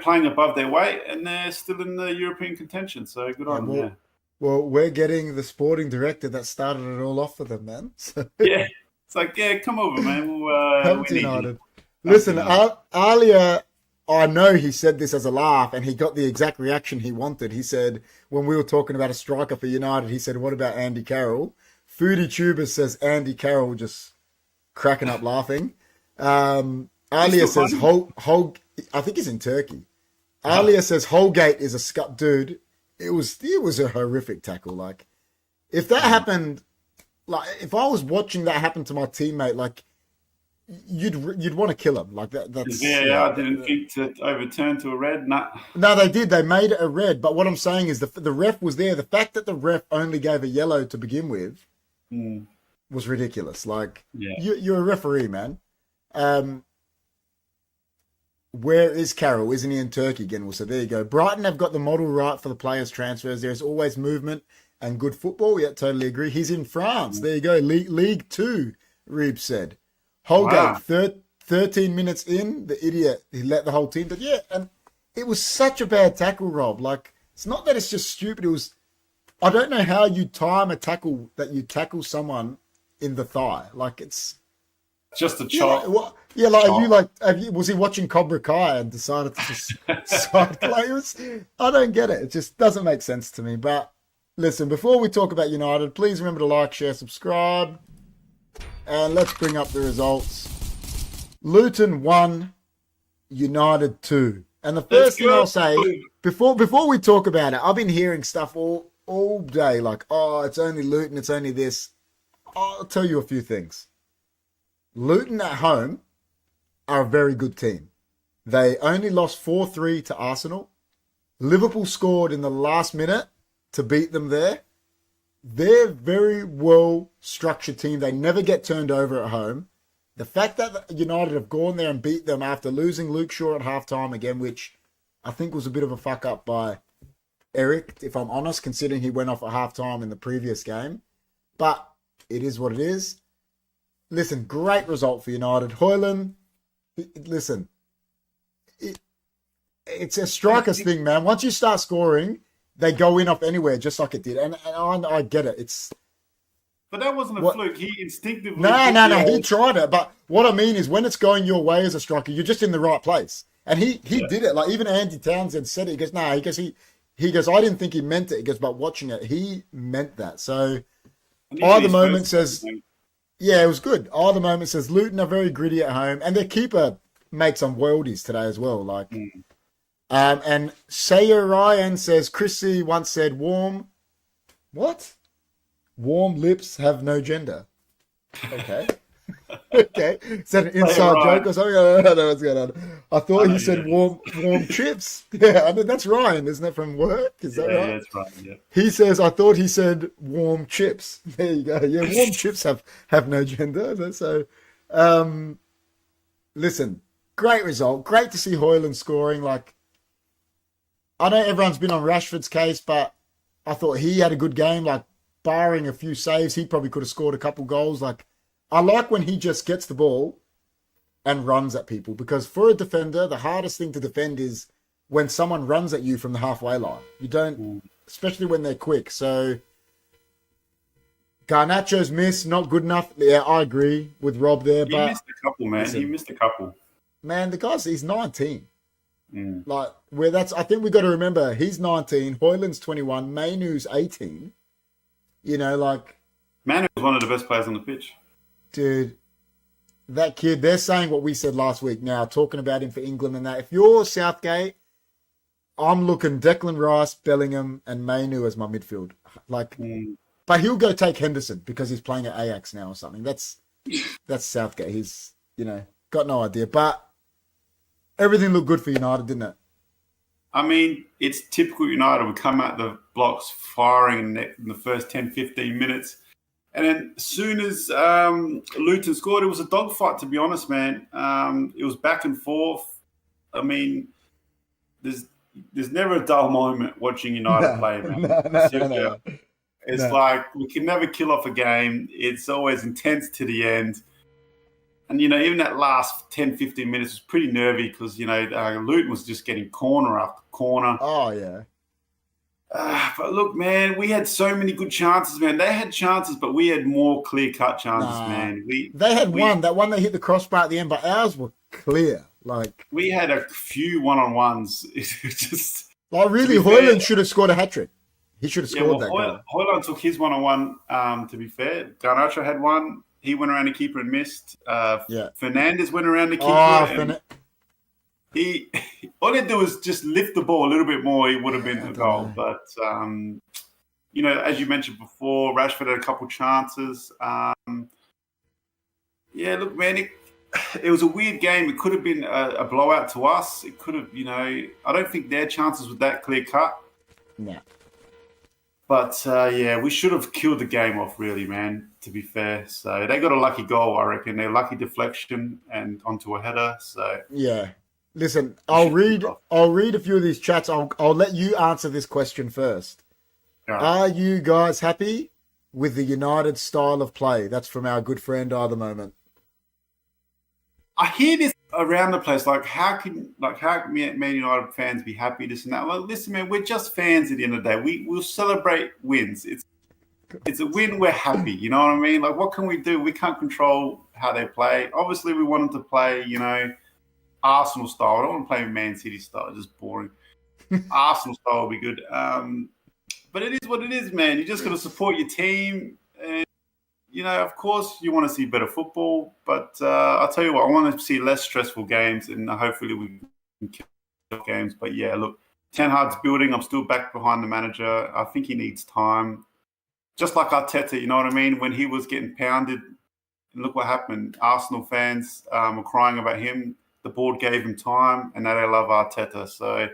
Speaker 2: playing above their weight, and they're still in the European contention. So good on them.
Speaker 1: Well, we're getting the sporting director that started it all off for them, man. So.
Speaker 2: Yeah, it's like, come over, man.
Speaker 1: Come to United. Listen, Alia, I know he said this as a laugh, and he got the exact reaction he wanted. He said, when we were talking about a striker for United, he said, what about Andy Carroll? Foodie Tuber says Andy Carroll, just cracking up laughing. Alia says, I think he's in Turkey. Alia says Holgate is a scut dude. It was a horrific tackle. Like, if that happened, like if I was watching that happen to my teammate, like you'd want to kill him. Like that's
Speaker 2: I didn't think to overturn to a red. Nah.
Speaker 1: No, they did. They made it a red. But what I'm saying is the ref was there. The fact that the ref only gave a yellow to begin with was ridiculous. Like you're a referee, man. Where is Carroll? Isn't he in Turkey again? Well, so there you go. Brighton have got the model right for the players' transfers. There's always movement and good football. Yeah, totally agree. He's in France. There you go. League 2, Reeb said. Holgate, 13 minutes in, the idiot, he let the whole team. But yeah, and it was such a bad tackle, Rob. Like, it's not that it's just stupid. It was, I don't know how you time a tackle that you tackle someone in the thigh. Like, it's
Speaker 2: just a chop.
Speaker 1: Was he watching Cobra Kai and decided to just side like it was? I don't get it. It just doesn't make sense to me. But listen, before we talk about United, please remember to like, share, subscribe, and let's bring up the results. Luton 1, United 2. And the first thing I'll say before we talk about it, I've been hearing stuff all day like, oh, it's only Luton, it's only this. I'll tell you a few things. Luton at home are a very good team. They only lost 4-3 to Arsenal. Liverpool scored in the last minute to beat them there. They're a very well-structured team. They never get turned over at home. The fact that United have gone there and beat them after losing Luke Shaw at halftime again, which I think was a bit of a fuck-up by Eric, if I'm honest, considering he went off at halftime in the previous game. But it is what it is. Listen, great result for United. Højlund, listen, it's a striker's thing, man. Once you start scoring, they go in off anywhere, just like it did. And I get it.
Speaker 2: But that wasn't a fluke. He instinctively...
Speaker 1: No. He tried it. But what I mean is when it's going your way as a striker, you're just in the right place. And he did it. Like, even Andy Townsend said it. He goes, no, he goes, I didn't think he meant it. He goes, but watching it, he meant that. So, either moment says... Yeah, it was good. Either moment says Luton are very gritty at home. And their keeper makes some worldies today as well. Like, and Sayer Ryan says, Chrissy once said, warm lips have no gender. Okay. Okay. Is that an inside joke or something? I don't know what's going on. I thought he said warm chips. Yeah, I mean, that's Ryan, isn't it, from work? Is that right?
Speaker 2: Yeah, that's right, yeah.
Speaker 1: He says, I thought he said warm chips. There you go. Yeah, warm chips have no gender. So, listen, great result. Great to see Højlund scoring. Like, I know everyone's been on Rashford's case, but I thought he had a good game. Like, barring a few saves, he probably could have scored a couple goals. Like, I like when he just gets the ball and runs at people, because for a defender, the hardest thing to defend is when someone runs at you from the halfway line. You don't, especially when they're quick. So Garnacho's miss, not good enough. Yeah, I agree with Rob there. He
Speaker 2: missed a couple, man. He missed a couple.
Speaker 1: Man, the guy's, he's 19. Like, I think we got to remember, he's 19, Højlund's 21, Mainu's 18. You know, like...
Speaker 2: Manu was one of the best players on the pitch.
Speaker 1: Dude, that kid, they're saying what we said last week now, talking about him for England and that. If you're Southgate, I'm looking Declan Rice, Bellingham, and Mainu as my midfield. Like, but he'll go take Henderson because he's playing at Ajax now or something. That's Southgate. He's, got no idea. But everything looked good for United, didn't it?
Speaker 2: I mean, it's typical United. We come out the blocks firing in the first 10, 15 minutes. And then as soon as Luton scored, it was a dogfight, to be honest, man. It was back and forth. I mean, there's never a dull moment watching United play, man. No. It's like we can never kill off a game. It's always intense to the end. And, even that last 10, 15 minutes was pretty nervy because, Luton was just getting corner after corner.
Speaker 1: Oh, yeah.
Speaker 2: But look, man, we had so many good chances, man. They had chances, but we had more clear-cut chances, man.
Speaker 1: They had one. That one they hit the crossbar at the end, but ours were clear. Like,
Speaker 2: we had a few one-on-ones. Just
Speaker 1: like, really, Højlund should have scored a hat-trick. He should have scored that goal.
Speaker 2: Højlund took his one-on-one, to be fair. Garnacho had one. He went around the keeper and missed. Fernandes went around the keeper. All he'd do was just lift the ball a little bit more. He would have been a goal. But, as you mentioned before, Rashford had a couple chances. Look, man, it was a weird game. It could have been a blowout to us. It could have, I don't think their chances were that clear cut.
Speaker 1: No.
Speaker 2: But, we should have killed the game off, really, man, to be fair. So they got a lucky goal, I reckon. Their lucky deflection and onto a header. So
Speaker 1: yeah. Listen, I'll read a few of these chats. I'll let you answer this question first.
Speaker 2: Right.
Speaker 1: Are you guys happy with the United style of play? That's from our good friend, the moment.
Speaker 2: I hear this around the place, like how can Man United fans be happy, this and that? Like, listen, man, we're just fans at the end of the day. We'll celebrate wins. It's a win, we're happy. You know what I mean? Like, what can we do? We can't control how they play. Obviously, we want them to play, Arsenal style. I don't want to play Man City style. It's just boring. Arsenal style will be good. But it is what it is, man. You just got to support your team. And, of course, you want to see better football. But I'll tell you what, I want to see less stressful games, and hopefully we can kill games. But, yeah, look, Ten Hag's building. I'm still back behind the manager. I think he needs time. Just like Arteta, you know what I mean? When he was getting pounded, and look what happened. Arsenal fans were crying about him. The board gave him time, and now they love Arteta. So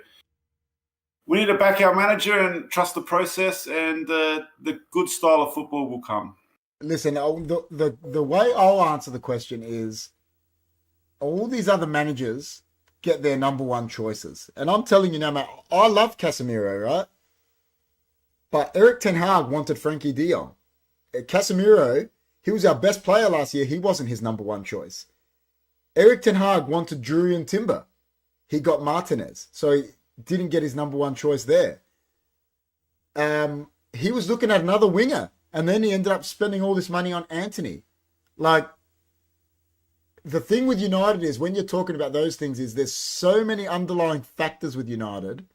Speaker 2: we need to back our manager and trust the process, and the good style of football will come.
Speaker 1: Listen, the way I'll answer the question is all these other managers get their number one choices. And I'm telling you now, mate, I love Casemiro, right? But Erik ten Hag wanted Frankie de Jong. Casemiro, he was our best player last year. He wasn't his number one choice. Erik ten Hag wanted Jurriën Timber. He got Martinez. So he didn't get his number one choice there. He was looking at another winger. And then he ended up spending all this money on Antony. Like, the thing with United is when you're talking about those things is there's so many underlying factors with United.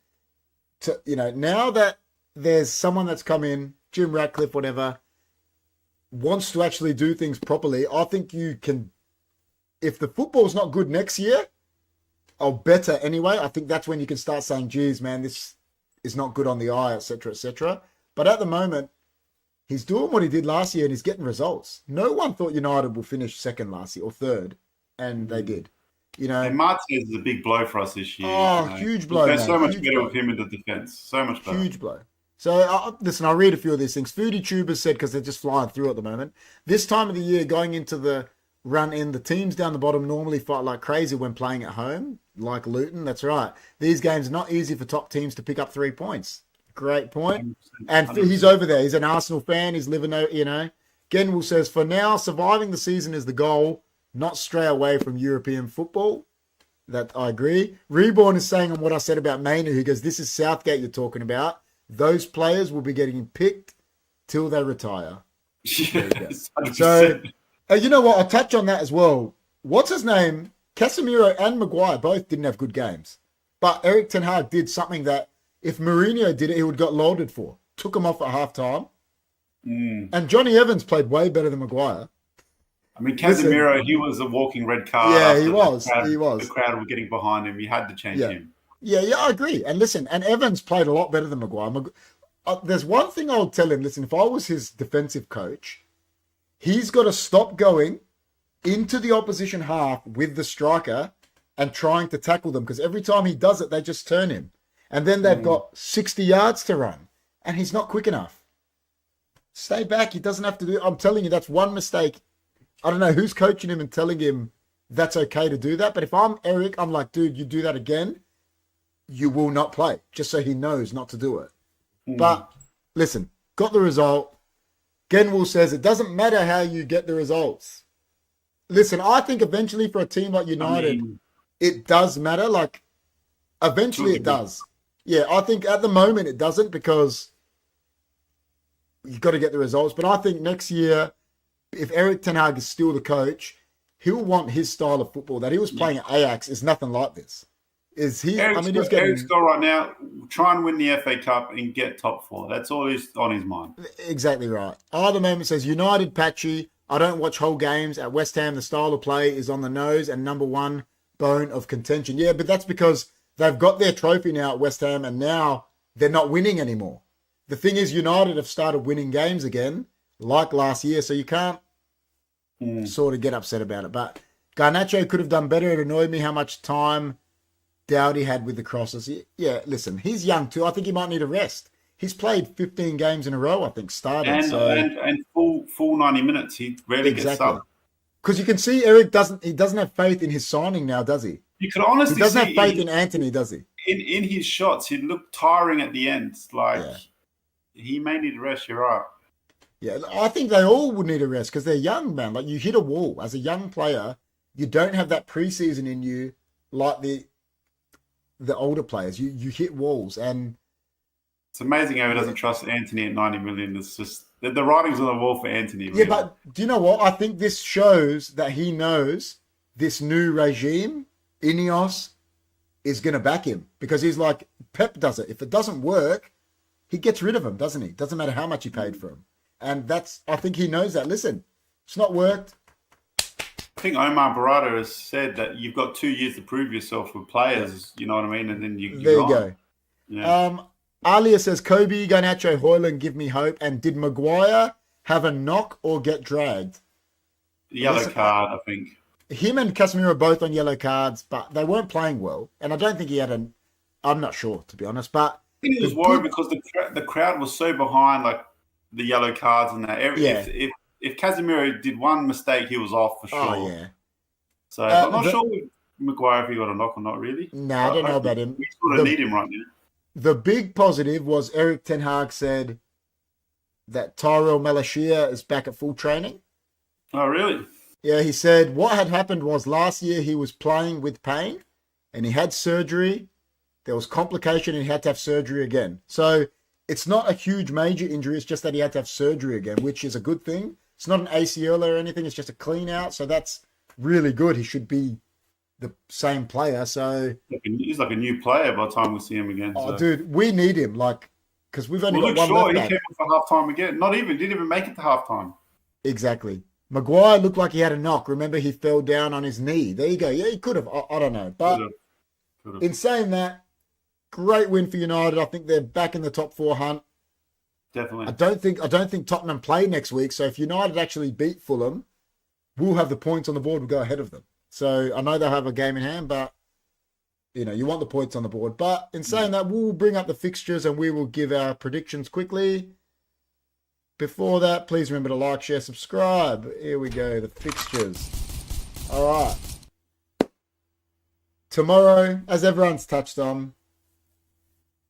Speaker 1: Now that there's someone that's come in, Jim Ratcliffe, whatever, wants to actually do things properly, I think you can, if the football's not good next year, or better anyway, I think that's when you can start saying, geez, man, this is not good on the eye, etc., etc. But at the moment, he's doing what he did last year and he's getting results. No one thought United would finish second last year or third, and they did.
Speaker 2: And Martinez is a big blow for us this year.
Speaker 1: Oh, huge blow.
Speaker 2: There's so much better with him in the defence. So much better.
Speaker 1: Huge blow. So, listen, I'll read a few of these things. Foodie Tubers said, because they're just flying through at the moment, this time of the year, going into the run-in, the teams down the bottom normally fight like crazy when playing at home, like Luton. That's right. These games are not easy for top teams to pick up 3 points. Great point. 100%. And he's over there. He's an Arsenal fan. He's living, Genwell says, for now, surviving the season is the goal, not stray away from European football. That I agree. Reborn is saying on what I said about Mainu, he goes, this is Southgate you're talking about. Those players will be getting picked till they retire.
Speaker 2: Yes,
Speaker 1: so, you know what? I'll touch on that as well. What's his name? Casemiro and Maguire both didn't have good games. But Erik ten Hag did something that if Mourinho did it, he would got lauded for. Took him off at halftime. And Johnny Evans played way better than Maguire.
Speaker 2: I mean, Casemiro, he was a walking red card.
Speaker 1: Yeah, he was.
Speaker 2: The crowd were getting behind him. You had to change him.
Speaker 1: Yeah, I agree. And listen, and Evans played a lot better than Maguire. There's one thing I would tell him. Listen, if I was his defensive coach, he's got to stop going into the opposition half with the striker and trying to tackle them, because every time he does it, they just turn him. And then they've got 60 yards to run, and he's not quick enough. Stay back. He doesn't have to do. I'm telling you, that's one mistake. I don't know who's coaching him and telling him that's okay to do that. But if I'm Eric, I'm like, dude, you do that again, you will not play, just so he knows not to do it. But listen, got the result. Genwell says it doesn't matter how you get the results. Listen, I think eventually for a team like United, it does matter. Like, eventually it does. Yeah, I think at the moment it doesn't, because you've got to get the results. But I think next year, if Erik ten Hag is still the coach, he'll want his style of football. That he was playing at Ajax is nothing like this. Is he?
Speaker 2: Eric's goal right now, try and win the FA Cup and get top 4. That's all is on his mind.
Speaker 1: Exactly right. At the moment says United patchy. I don't watch whole games. At West Ham, the style of play is on the nose and number one bone of contention. Yeah, but that's because they've got their trophy now at West Ham, and now they're not winning anymore. The thing is, United have started winning games again, like last year, so you can't sort of get upset about it. But Garnacho could have done better. It annoyed me how much time Dowdy had with the crosses. Yeah, listen, he's young too. I think he might need a rest. He's played 15 games in a row, I think, started.
Speaker 2: And full 90 minutes. He rarely gets up.
Speaker 1: Because you can see Eric doesn't have faith in his signing now, does he?
Speaker 2: You could honestly
Speaker 1: he doesn't have faith in Antony, does he?
Speaker 2: In his shots, he looked tiring at the end. He may need a rest, you're right.
Speaker 1: Yeah, I think they all would need a rest because they're young, man. Like, you hit a wall. As a young player, you don't have that preseason in you like the older players. You hit walls, and
Speaker 2: it's amazing how he doesn't trust Anthony at 90 million. It's just the writing's on the wall for Anthony. Really.
Speaker 1: Yeah, but do you know what? I think this shows that he knows this new regime, Ineos, is going to back him, because he's like, Pep does it. If it doesn't work, he gets rid of him, doesn't he? Doesn't matter how much he paid for him. And I think he knows that. Listen, it's not worked.
Speaker 2: I think Omar Barada has said that you've got 2 years to prove yourself with players, you know what I mean? And then
Speaker 1: there you go.
Speaker 2: Yeah.
Speaker 1: Alia says, Kobe, Garnacho, Højlund give me hope. And did Maguire have a knock or get dragged?
Speaker 2: Yellow card, I think.
Speaker 1: Him and Casemiro are both on yellow cards, but they weren't playing well. And I don't think he had I'm not sure, to be honest. But
Speaker 2: I think he was worried because the crowd was so behind, like, the yellow cards and that. If Casemiro did one mistake, he was off for sure.
Speaker 1: Oh, yeah.
Speaker 2: So I'm not sure with Maguire if he got a knock or not, really.
Speaker 1: No, I don't know about him.
Speaker 2: We sort of need him right now.
Speaker 1: The big positive was Eric Ten Hag said that Tyrell Malacia is back at full training.
Speaker 2: Oh, really?
Speaker 1: Yeah, he said what had happened was last year he was playing with pain and he had surgery. There was complication and he had to have surgery again. So it's not a huge major injury. It's just that he had to have surgery again, which is a good thing. It's not an ACL or anything. It's just a clean out. So that's really good. He should be the same player. So
Speaker 2: he's like a new player by the time we see him again.
Speaker 1: Oh, dude, we need him. Like, because we've only got one left back.
Speaker 2: He came up for halftime again. Didn't even make it to halftime.
Speaker 1: Exactly. Maguire looked like he had a knock. Remember, he fell down on his knee. There you go. Yeah, he could have. I don't know. But could've. In saying that, great win for United. I think they're back in the top 4 hunt.
Speaker 2: Definitely.
Speaker 1: I don't think Tottenham play next week. So if United actually beat Fulham, we'll have the points on the board. We'll go ahead of them. So I know they'll have a game in hand, but you want the points on the board. But in saying that, we'll bring up the fixtures and we will give our predictions quickly. Before that, please remember to like, share, subscribe. Here we go, the fixtures. All right. Tomorrow, as everyone's touched on,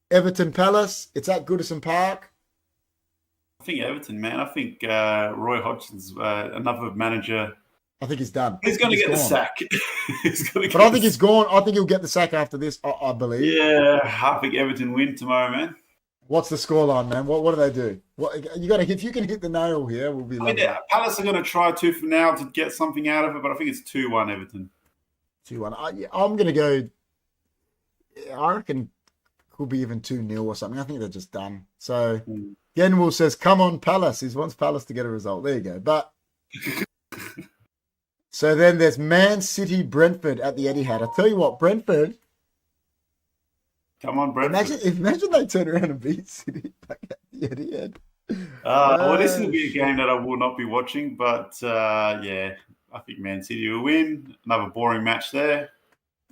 Speaker 1: Everton Palace. It's at Goodison Park.
Speaker 2: I think Everton, man. I think Roy Hodgson's another manager.
Speaker 1: I think he's done.
Speaker 2: He's going to get the sack.
Speaker 1: But I think he's gone. I think he'll get the sack after this, I believe.
Speaker 2: Yeah, I think Everton win tomorrow, man.
Speaker 1: What's the scoreline, man? What do they do? If you can hit the nail here, we'll be lovely.
Speaker 2: Palace are going to try to for now to get something out of it, but I think it's 2-1 Everton.
Speaker 1: 2-1. I'm going to go. I reckon could be even 2-0 or something. I think they're just done. So Genwell says, "Come on, Palace." He wants Palace to get a result. There you go. But so then there's Man City Brentford at the Etihad. I tell you what, Brentford.
Speaker 2: Come on, Brentford.
Speaker 1: Imagine they turn around and beat City back at the Etihad.
Speaker 2: Well, this will be a game that I will not be watching, but I think Man City will win. Another boring match there.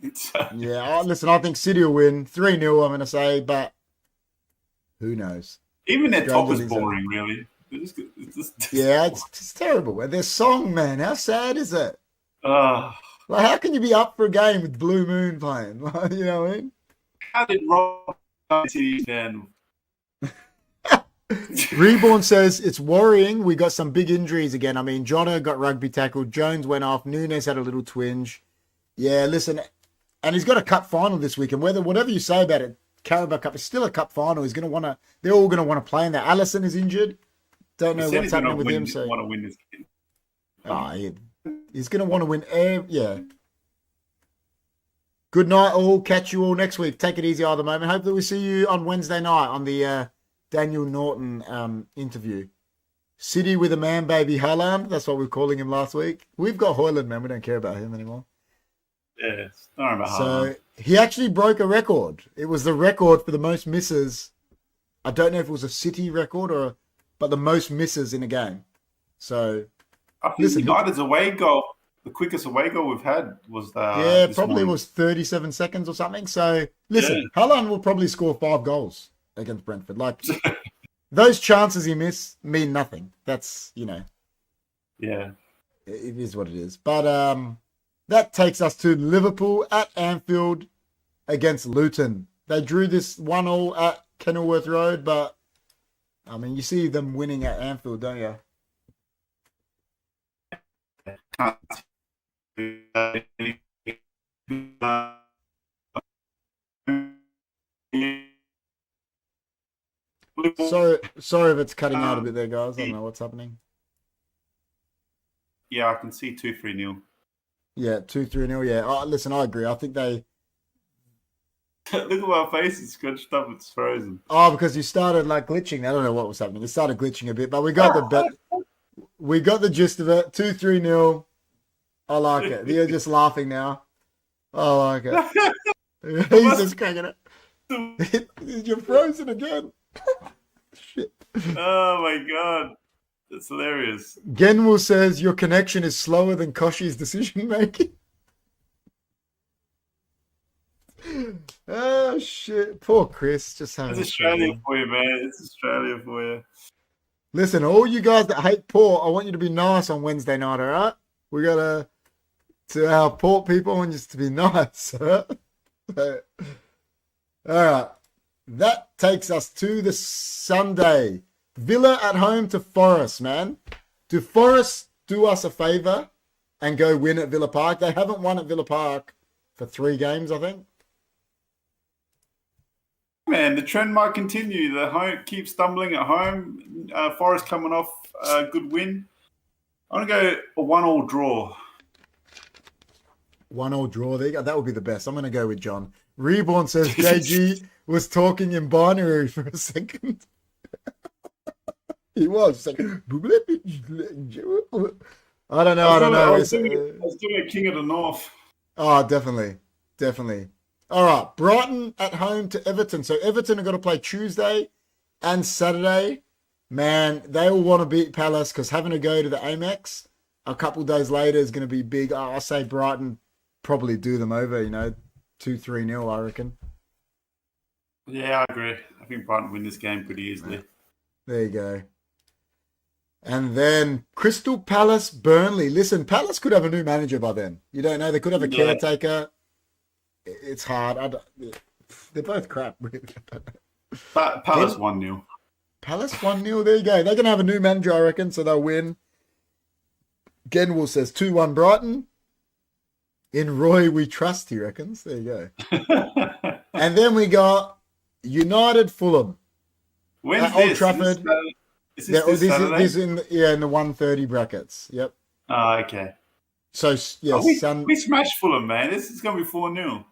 Speaker 1: Listen, I think City will win 3-0, I'm going to say, but who knows?
Speaker 2: Even their top is boring, really.
Speaker 1: It's terrible. And their song, man, how sad is it?
Speaker 2: Like,
Speaker 1: how can you be up for a game with Blue Moon playing? You know what I mean?
Speaker 2: How did Rob City then?
Speaker 1: Reborn says it's worrying. We got some big injuries again. I mean, Jono got rugby tackled. Jones went off. Nunes had a little twinge. Yeah, listen, and he's got a cup final this week. And whatever you say about it, Carabao Cup is still a cup final. He's going to want to. They're all going to want to play in there. Allison is injured. Don't know what's happening with him. So
Speaker 2: want to win this game.
Speaker 1: He's going to want to win. Good night, all. Catch you all next week. Take it easy at the moment. Hopefully we see you on Wednesday night on the Daniel Norton interview. City with a man, baby Haaland. That's what we were calling him last week. We've got Højlund, man. We don't care about him anymore.
Speaker 2: Yeah, sorry about Haaland.
Speaker 1: So he actually broke a record. It was the record for the most misses. I don't know if it was a City record but the most misses in a game. So
Speaker 2: I think United's away goal. The quickest away goal we've had was
Speaker 1: probably was 37 seconds or something. So listen, Haaland will probably score 5 goals against Brentford. Like those chances he missed mean nothing. That's it is what it is. But that takes us to Liverpool at Anfield against Luton. They drew this 1-1 at Kenilworth Road, but I mean you see them winning at Anfield, don't you? Sorry if it's cutting out a bit there, guys. I don't know what's happening.
Speaker 2: Yeah, I can see 2-3-0.
Speaker 1: Yeah, 2-3-0. Yeah. Oh, listen, I agree. I think they.
Speaker 2: Look at my face; it's scrunched up. It's frozen.
Speaker 1: Oh, because you started like glitching. I don't know what was happening. It started glitching a bit, but we got the gist of it. 2-3-0. I like it. You're just laughing now. I like it. He's just cracking it. You're frozen again. Shit.
Speaker 2: Oh my god. That's hilarious.
Speaker 1: Genwell says your connection is slower than Koshi's decision making. Oh shit. Poor Chris. Just having
Speaker 2: It's Australia for you, man. It's Australia for you.
Speaker 1: Listen, all you guys that hate Port, I want you to be nice on Wednesday night, alright? We gotta to our Port people, I want you to be nice. Alright. That takes us to the Sunday. Villa at home to Forest, man. Do Forest do us a favour and go win at Villa Park? They haven't won at Villa Park for 3 games, I think.
Speaker 2: Man, the trend might continue. The home keeps stumbling at home. Forest coming off a good win. I'm going to go a 1-1 draw.
Speaker 1: 1-1 draw. There you go. That would be the best. I'm going to go with John. Reborn says JG was talking in binary for a second. He was. Like, I don't know.
Speaker 2: I was doing a King of the North.
Speaker 1: Oh, definitely. All right. Brighton at home to Everton. So Everton are going to play Tuesday and Saturday. Man, they all want to beat Palace because having to go to the Amex a couple days later is going to be big. I say Brighton probably do them over, 2-3-0, I reckon.
Speaker 2: Yeah, I agree. I think Brighton win this game pretty easily.
Speaker 1: There you go. And then Crystal Palace, Burnley. Listen, Palace could have a new manager by then. You don't know. They could have a caretaker. It's hard. They're both crap.
Speaker 2: Palace 1-0.
Speaker 1: Palace 1-0. There you go. They're going to have a new manager, I reckon, so they'll win. Genwell says 2-1 Brighton. In Roy, we trust, he reckons. There you go. And then we got United Fulham.
Speaker 2: When's
Speaker 1: at
Speaker 2: this?
Speaker 1: Old Trafford.
Speaker 2: Is this Saturday?
Speaker 1: This in the 1:30 brackets. Yep.
Speaker 2: Oh, okay.
Speaker 1: So yeah,
Speaker 2: we smashed Fulham, man. This is gonna be 4-0.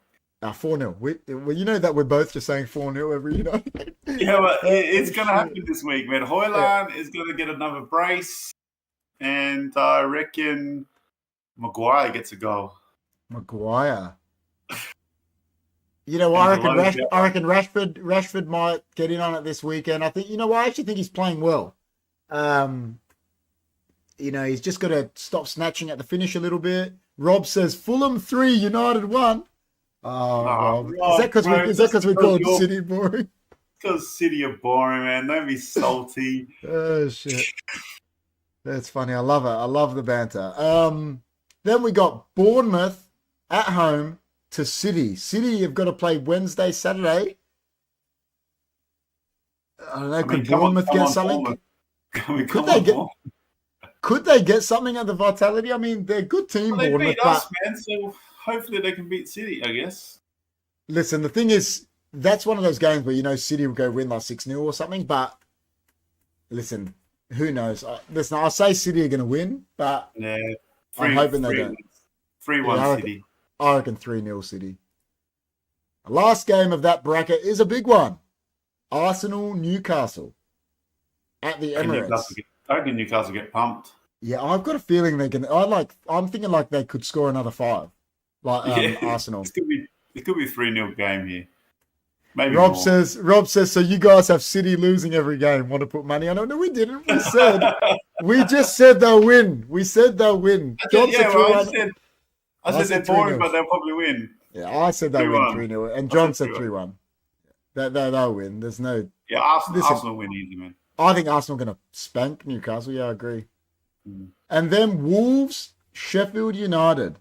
Speaker 1: 4-0. Well, you know that we're both just saying 4-0 every night.
Speaker 2: Yeah, but it's gonna happen this week, man. Hoyland is gonna get another brace, and I reckon Maguire gets a goal.
Speaker 1: Maguire. I reckon Rashford might get in on it this weekend. I think, I actually think he's playing well. He's just got to stop snatching at the finish a little bit. Rob says Fulham 3, United 1. Oh, Rob. Is that because we called City boring?
Speaker 2: Because City are boring, man. Don't be salty.
Speaker 1: Oh, shit. That's funny. I love it. I love the banter. Then we got Bournemouth at home to City. City have got to play Wednesday, Saturday. I don't know. Could Bournemouth get something? Could they get something at the Vitality? I mean, they're a good team,
Speaker 2: they
Speaker 1: Bournemouth.
Speaker 2: Beat us, man. So hopefully they can beat City, I guess.
Speaker 1: Listen, the thing is, that's one of those games where City will go win like 6-0 or something. But listen, who knows? I'll say City are going to win, but I'm hoping they don't.
Speaker 2: 3-1 City.
Speaker 1: I reckon 3-0 City. Last game of that bracket is a big one. Arsenal, Newcastle at the Emirates.
Speaker 2: I reckon Newcastle get pumped.
Speaker 1: Yeah, I've got a feeling they can. I'm thinking like they could score another 5, like Arsenal.
Speaker 2: It could be 3-0 game here. Maybe
Speaker 1: Rob
Speaker 2: more.
Speaker 1: says, so you guys have City losing every game. Want to put money on it? No, we didn't. We just said they'll win. We said they'll win.
Speaker 2: I said they're boring, but they'll probably win.
Speaker 1: Yeah, I said they'll win 3-0, and John said 3-1. They'll win. There's no.
Speaker 2: Yeah, Arsenal win easy, man.
Speaker 1: I think Arsenal are going to spank Newcastle. Yeah, I agree. And then Wolves, Sheffield United.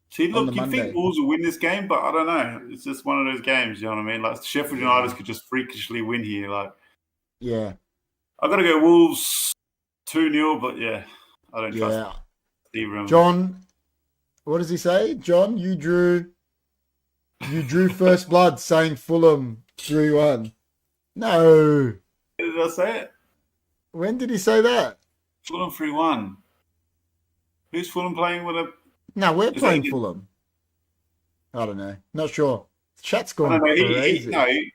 Speaker 2: See, look, you think Wolves will win this game, but I don't know. It's just one of those games, you know what I mean? Like, Sheffield United could just freakishly win here.
Speaker 1: Yeah.
Speaker 2: I've got to go Wolves 2-0, but I don't trust them.
Speaker 1: John, what does he say? John, you drew first blood saying Fulham 3-1. No.
Speaker 2: Did I say it?
Speaker 1: When did he say that?
Speaker 2: Fulham 3-1. Who's Fulham playing with a...
Speaker 1: No, we're playing Fulham. I don't know. Not sure. Chat's gone crazy.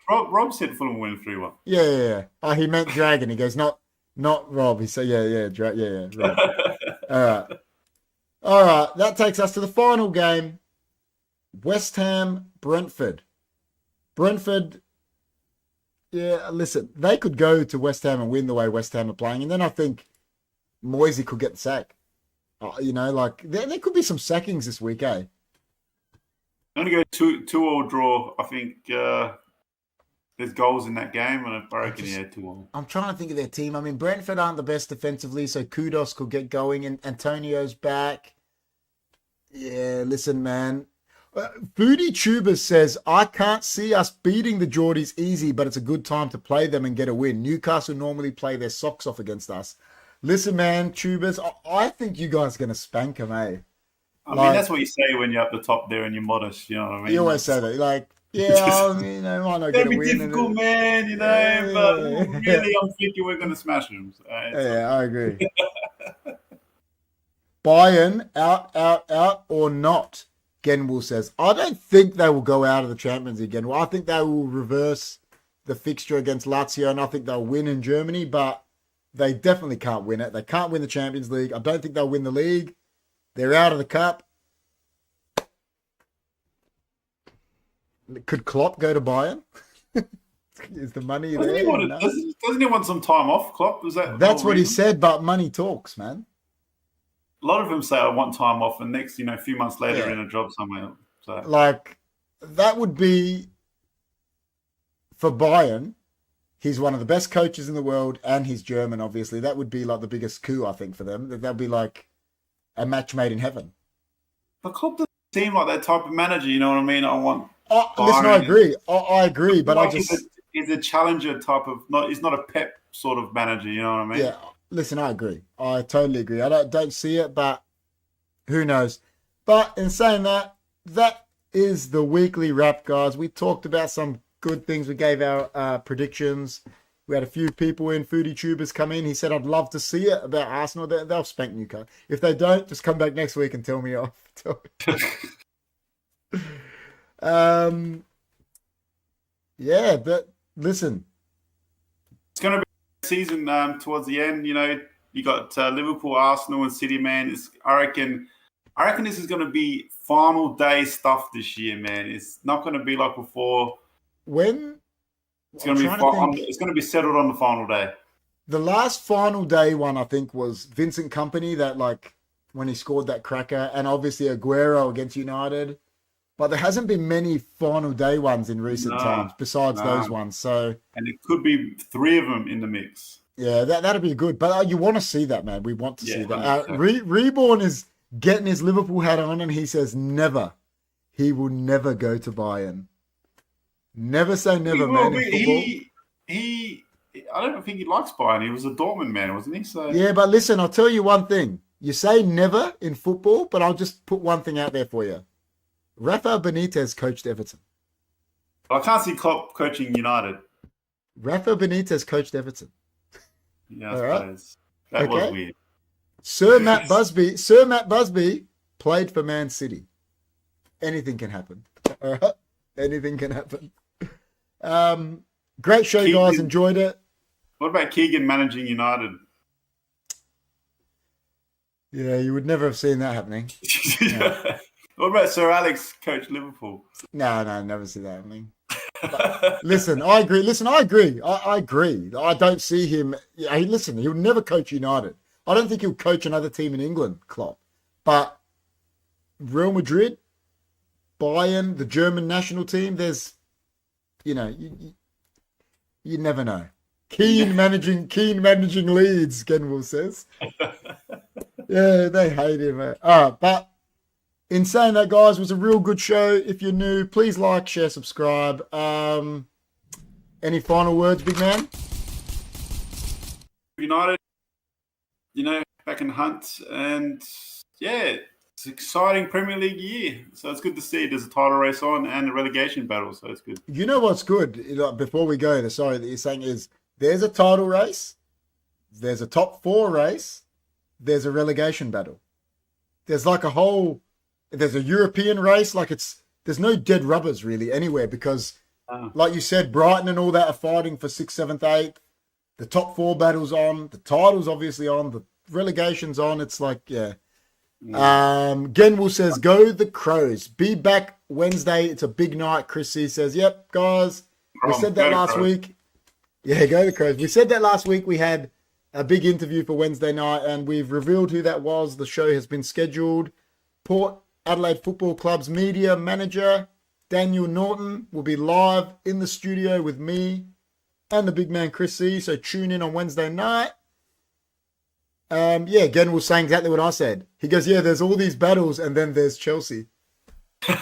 Speaker 2: Rob said Fulham win 3-1.
Speaker 1: Yeah. Oh, he meant Dragon. He goes, not Rob. He said, yeah. Right. All right. That takes us to the final game. West Ham, Brentford. Brentford, yeah, listen, they could go to West Ham and win the way West Ham are playing, and then I think Moisey could get the sack. There could be some sackings this week, eh?
Speaker 2: I'm going to go 2-2 draw. I think there's goals in that game, and I reckon 2-1.
Speaker 1: I'm trying to think of their team. I mean, Brentford aren't the best defensively, so Kudos could get going, and Antonio's back. Yeah, listen, man. Foodie Tubers says, I can't see us beating the Geordies easy, but it's a good time to play them and get a win. Newcastle normally play their socks off against us. Listen, man, Tubers, I think you guys are going to spank them, eh?
Speaker 2: I mean, that's what you say when you're up the top there and you're modest, you know what I mean?
Speaker 1: You always say that. Like, yeah, might not get a win.
Speaker 2: It's difficult, man, but really I'm thinking we're going to smash them. So
Speaker 1: I agree. Bayern, out or not? Genwell says, I don't think they will go out of the Champions League again. Well, I think they will reverse the fixture against Lazio, and I think they'll win in Germany, but they definitely can't win it. They can't win the Champions League. I don't think they'll win the league. They're out of the cup. Could Klopp go to Bayern? Is the money there?
Speaker 2: Doesn't he want some time off, Klopp?
Speaker 1: That's what he said, but money talks, man.
Speaker 2: A lot of them say I want time off, and next, a few months later, in a job somewhere. So,
Speaker 1: that would be for Bayern. He's one of the best coaches in the world, and he's German. Obviously, that would be like the biggest coup, I think, for them. That'd be like a match made in heaven.
Speaker 2: But Klopp doesn't seem like that type of manager. You know what I mean?
Speaker 1: Listen, I agree. I agree, but
Speaker 2: he's a challenger type of. He's not a Pep sort of manager. You know what I mean?
Speaker 1: Yeah. Listen, I agree. I totally agree. I don't see it, but who knows? But in saying that, that is the weekly wrap, guys. We talked about some good things. We gave our predictions. We had a few people in. Foodie Tubers come in. He said, I'd love to see it about Arsenal. They'll spank Newcastle. If they don't, just come back next week and tell me off. Yeah, but listen.
Speaker 2: It's going to be season towards the end. You got Liverpool, Arsenal, and City. Man, I reckon this is going to be final day stuff this year, man. It's not going to be like before. It's going to be settled on the final day.
Speaker 1: The last final day one, I think, was Vincent Kompany, that when he scored that cracker, and obviously Aguero against United. But there hasn't been many final day ones in recent times besides those ones. So,
Speaker 2: and it could be 3 of them in the mix.
Speaker 1: Yeah, that'd be good. But you want to see that, man. We want to see that. Reborn is getting his Liverpool hat on, and he says never. He will never go to Bayern. Never say never, man. In
Speaker 2: football. I don't think he likes Bayern. He was a Dortmund man, wasn't he? So
Speaker 1: yeah, but listen, I'll tell you one thing. You say never in football, but I'll just put one thing out there for you. Rafa Benitez coached Everton.
Speaker 2: I can't see Klopp coaching United.
Speaker 1: Rafa Benitez coached Everton.
Speaker 2: Yeah, I suppose. That was weird.
Speaker 1: Sir Matt Busby played for Man City. Anything can happen. All right? Anything can happen. Great show, guys. Enjoyed it.
Speaker 2: What about Keegan managing United?
Speaker 1: Yeah, you would never have seen that happening.
Speaker 2: Yeah. What about Sir Alex coach Liverpool?
Speaker 1: No, never see that happening. But, listen, I agree. I agree. I don't see him. He'll never coach United. I don't think he'll coach another team in England, Klopp. But Real Madrid, Bayern, the German national team, there's, you never know. Keen managing Leeds, Genwell says. Yeah, they hate him. All right, but in saying that, guys, it was a real good show. If you're new, please like, share, subscribe. Any final words, big man?
Speaker 2: United, back in hunt, and it's an exciting Premier League year. So it's good to see there's a title race on and a relegation battle. So it's good.
Speaker 1: You know what's good? Before we go, the sorry that you're saying is there's a title race, there's a top 4 race, there's a relegation battle. There's like there's a European race. Like there's no dead rubbers really anywhere because, like you said, Brighton and all that are fighting for 6th, 7th, 8th. The top 4 battles on. The title's obviously on. The relegation's on. It's like, yeah. Genwell says, go the Crows. Be back Wednesday. It's a big night. Chris C says, yep, guys. We said that last week. Yeah, go the Crows. We said that last week. We had a big interview for Wednesday night and we've revealed who that was. The show has been scheduled. Port Adelaide Football Club's media manager, Daniel Norton, will be live in the studio with me and the big man Chris C. So tune in on Wednesday night. Gen was saying exactly what I said. He goes, yeah, there's all these battles and then there's Chelsea.
Speaker 2: Who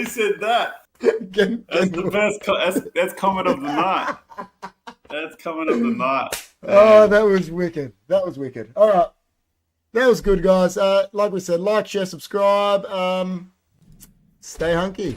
Speaker 2: said that? That's the best. That's comment of the night. That's comment of the night.
Speaker 1: Oh, that was wicked. That was wicked. All right. That was good, guys. Like we said, like, share, subscribe. Stay hunky.